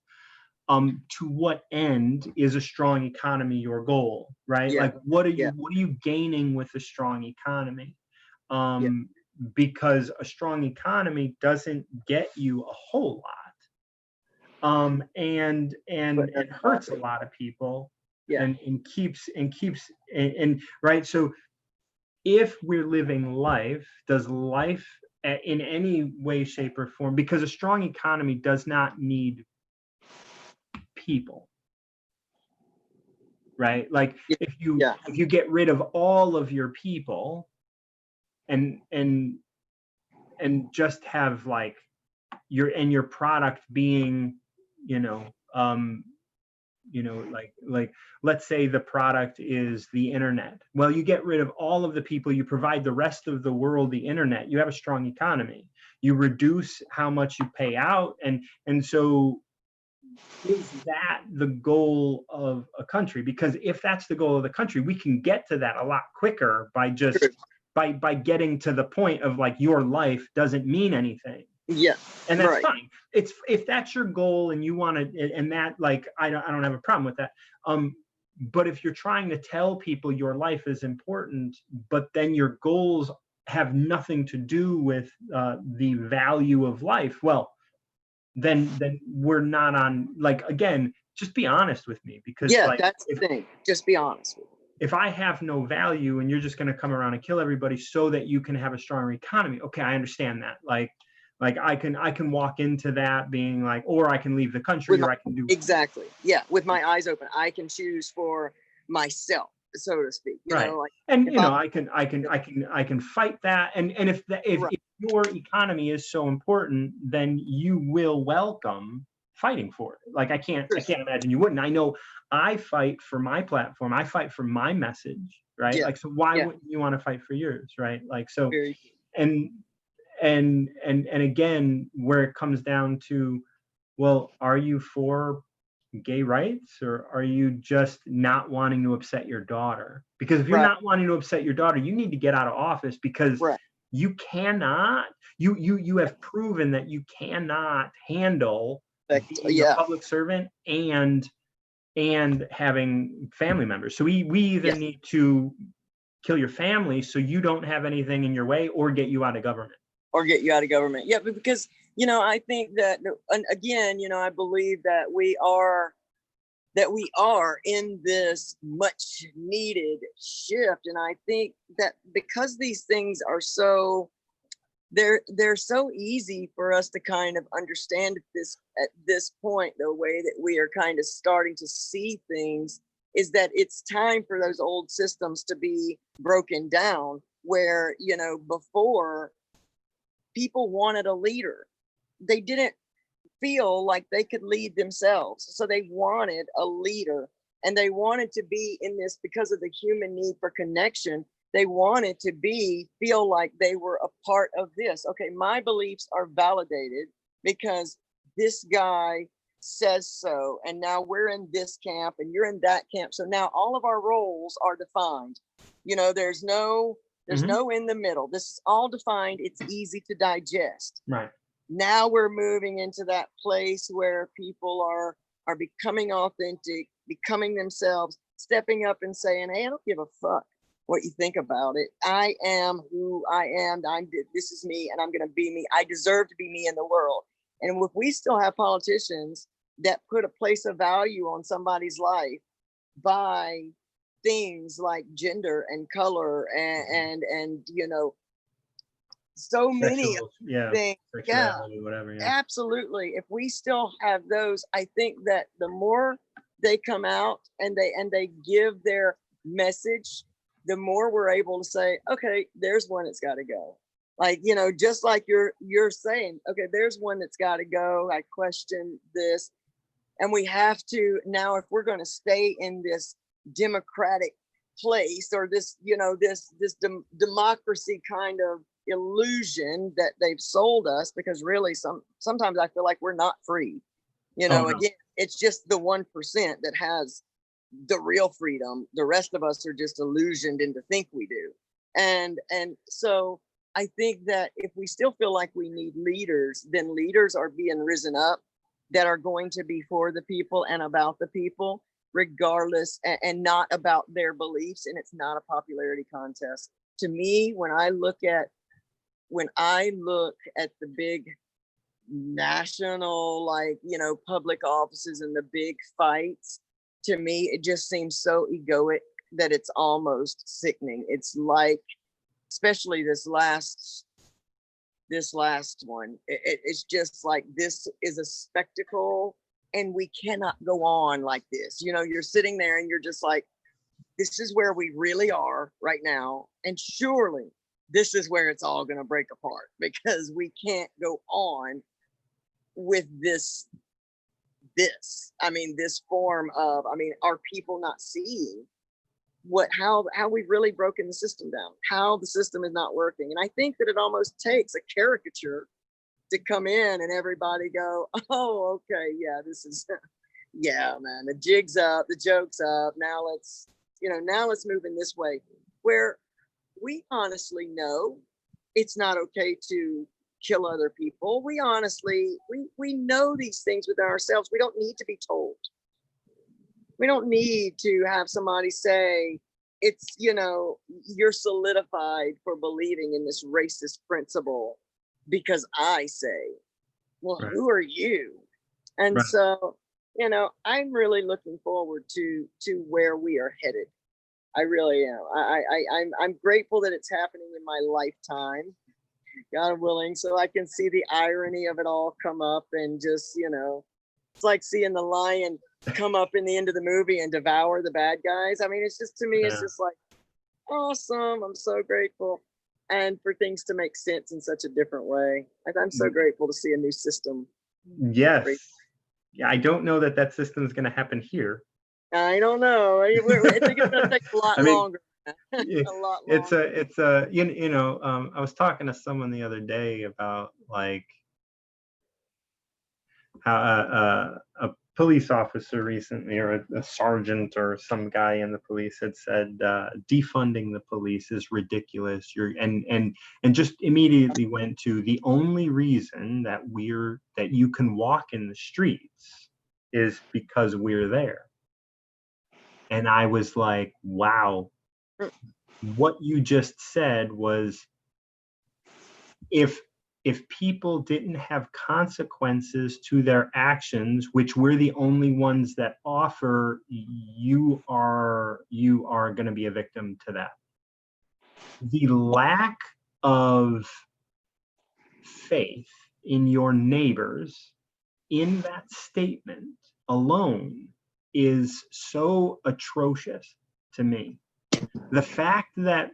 To what end is a strong economy your goal, right? Yeah. Like, what are you gaining with a strong economy? Because a strong economy doesn't get you a whole lot. And it hurts a lot of people, and keeps right. So if we're living life, does life in any way, shape, or form, because a strong economy does not need people, right? Like if you get rid of all of your people and just have like your product being, like let's say the product is the internet. Well, you get rid of all of the people, you provide the rest of the world the internet, you have a strong economy. You reduce how much you pay out, and so is that the goal of a country? Because if that's the goal of the country, we can get to that a lot quicker by just by getting to the point of like your life doesn't mean anything. And that's fine. It's if that's your goal and you want to, and that like I don't have a problem with that. But if you're trying to tell people your life is important, but then your goals have nothing to do with the value of life, well, then we're not on, like, again, just be honest with me, because like, that's the thing. Just be honest with me. If I have no value and you're just going to come around and kill everybody so that you can have a stronger economy, okay, I understand that. Like I can walk into that being like, or I can leave the country, or I can do exactly. Yeah, with my eyes open, I can choose for myself, so to speak. You know, like, and I can fight that. And if your economy is so important, then you will welcome fighting for it. Like I can't imagine you wouldn't. I know I fight for my platform. I fight for my message, right? Like, so why wouldn't you want to fight for yours, right? Like, so, and again, where it comes down to, well, are you for gay rights, or are you just not wanting to upset your daughter? Because if you're not wanting to upset your daughter, you need to get out of office, because you cannot, you have proven that you cannot handle being a public servant and having family members. So we either need to kill your family so you don't have anything in your way, or get you out of government. Yeah, because I think that, and again, I believe that we are in this much needed shift. And I think that because these things are so, they're so easy for us to kind of understand at this point, the way that we are kind of starting to see things is that it's time for those old systems to be broken down, where, before, people wanted a leader. They didn't feel like they could lead themselves. So they wanted a leader, and they wanted to be in this because of the human need for connection. They wanted to feel like they were a part of this. Okay, my beliefs are validated because this guy says so. And now we're in this camp and you're in that camp. So now all of our roles are defined. There's no in the middle. This is all defined. It's easy to digest. Right. Now we're moving into that place where people are becoming authentic, becoming themselves, stepping up and saying, hey, I don't give a fuck what you think about it. I am who I am. This is me, and I'm going to be me. I deserve to be me in the world. And if we still have politicians that put a place of value on somebody's life by things like gender and color and so many things, whatever, absolutely. If we still have those, I think that the more they come out and they give their message, the more we're able to say, okay, there's one that's got to go. Like, just like you're saying, okay, there's one that's got to go. I question this. And we have to now, if we're going to stay in this democratic place, or this, you know, this democracy kind of illusion that they've sold us, because really sometimes I feel like we're not free. You Oh know, no. again, it's just the 1% that has the real freedom. The rest of us are just illusioned into think we do. And so I think that if we still feel like we need leaders, then leaders are being risen up that are going to be for the people and about the people, regardless, and not about their beliefs. And it's not a popularity contest. To me, when I look at the big national, like, you know, public offices and the big fights, to me, it just seems so egoic that it's almost sickening. It's like, especially this last one, it's just like, this is a spectacle and we cannot go on like this. You know, you're sitting there and you're just like, this is where we really are right now, and surely this is where it's all going to break apart, because we can't go on with this this form of, are people not seeing how we've really broken the system down, how the system is not working? And I think that it almost takes a caricature to come in and everybody go, oh, okay, yeah, this is yeah, man, the jig's up, the joke's up, now let's move in this way, where we honestly know it's not okay to kill other people. We honestly, we know these things within ourselves. We don't need to be told. We don't need to have somebody say, it's, you're solidified for believing in this racist principle because I say, well, Right. who are you? And Right. so, I'm really looking forward to where we are headed. I really am. I'm grateful that it's happening in my lifetime, God willing, so I can see the irony of it all come up, and just, it's like seeing the lion come up in the end of the movie and devour the bad guys. It's just, to me, it's just like, awesome. I'm so grateful. And for things to make sense in such a different way. I'm so grateful to see a new system. Yes. Yeah, I don't know that system is going to happen here. I don't know. I think it's going to take a lot longer. A lot longer. I was talking to someone the other day about, like, how a police officer recently, or a sergeant or some guy in the police, had said defunding the police is ridiculous. And just immediately went to the only reason that you can walk in the streets is because we're there. And I was like, wow, what you just said was, if people didn't have consequences to their actions, which we're the only ones that offer, you are going to be a victim to that. The lack of faith in your neighbors in that statement alone is so atrocious to me. The fact that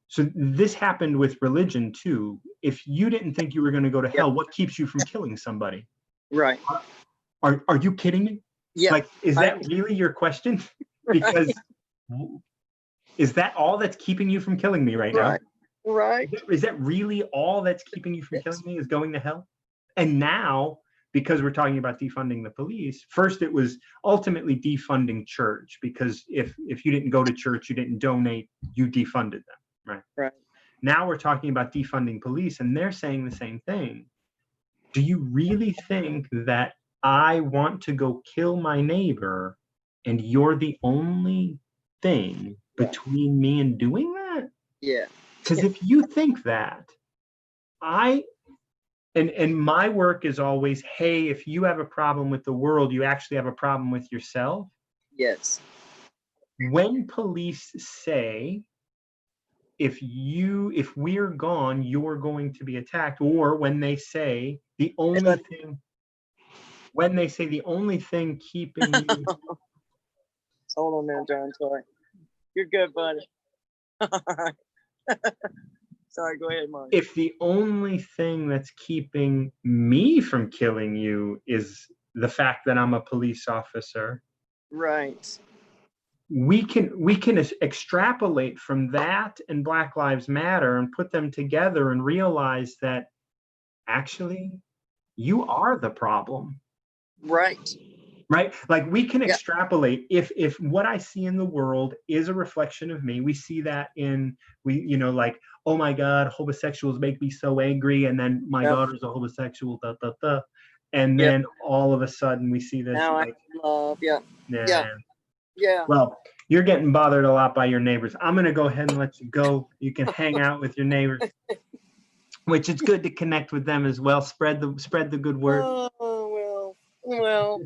so this happened with religion too. If you didn't think you were going to go to hell, what keeps you from killing somebody? Right. Are you kidding me? Yeah. Like, is that really your question? Because is that all that's keeping you from killing me right now? Right. Is that really all that's keeping you from killing me, is going to hell? And now, because we're talking about defunding the police, first it was ultimately defunding church, because if you didn't go to church, you didn't donate, you defunded them. Right. Now we're talking about defunding police, and they're saying the same thing. Do you really think that I want to go kill my neighbor and you're the only thing between me and doing that? Yeah. Because if you think that, and my work is always, hey, if you have a problem with the world, you actually have a problem with yourself. Yes. When police say, if we're gone, you're going to be attacked, or when they say the only thing keeping you hold on there, John. Sorry. You're good, buddy. Sorry, go ahead, Mark. If the only thing that's keeping me from killing you is the fact that I'm a police officer. Right. We can extrapolate from that and Black Lives Matter and put them together and realize that actually you are the problem. Right. Right? Like we can Yeah. extrapolate if what I see in the world is a reflection of me. We see that in like, oh my God, homosexuals make me so angry, and then my Yep. daughter's a homosexual, and Yep. then all of a sudden we see this Now like, I love. Yeah. nah. Yeah. Yeah. Well, you're getting bothered a lot by your neighbors. I'm gonna go ahead and let you go. You can hang out with your neighbors, which it's good to connect with them as well. Spread the good word. Oh, well.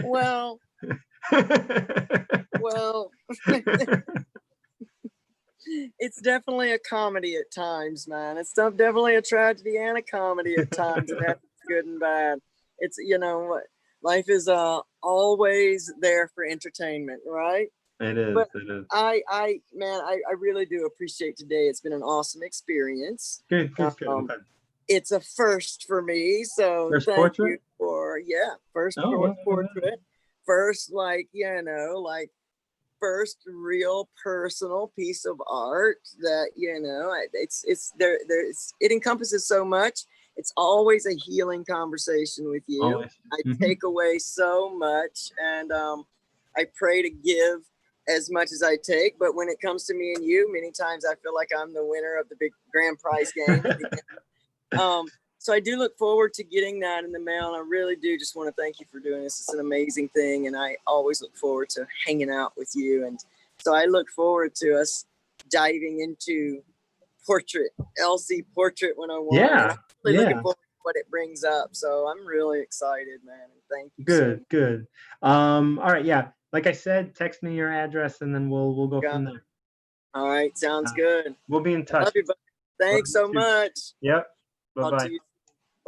Well. Well. It's definitely a comedy at times, man. It's definitely a tragedy and a comedy at times, and that's good and bad. It's life is always there for entertainment, right? It is. But It is. I really do appreciate today. It's been an awesome experience. Good. It's a first for me, so First thank portrait? you for first Oh, portrait, first first real personal piece of art that it encompasses so much. It's always a healing conversation with you. always. I take away so much, and I pray to give as much as I take. But when it comes to me and you, many times I feel like I'm the winner of the big grand prize game. So I do look forward to getting that in the mail, and I really do just want to thank you for doing this. It's an amazing thing, and I always look forward to hanging out with you. And so I look forward to us diving into LC Portrait 101. Yeah. And I'm really looking forward to what it brings up. So I'm really excited, man. And thank you. Good. All right. Yeah. Like I said, text me your address, and then we'll go from there. All right. Sounds good. We'll be in touch. Love you, buddy. Thanks so much. Yep. Talk to Bye-bye. you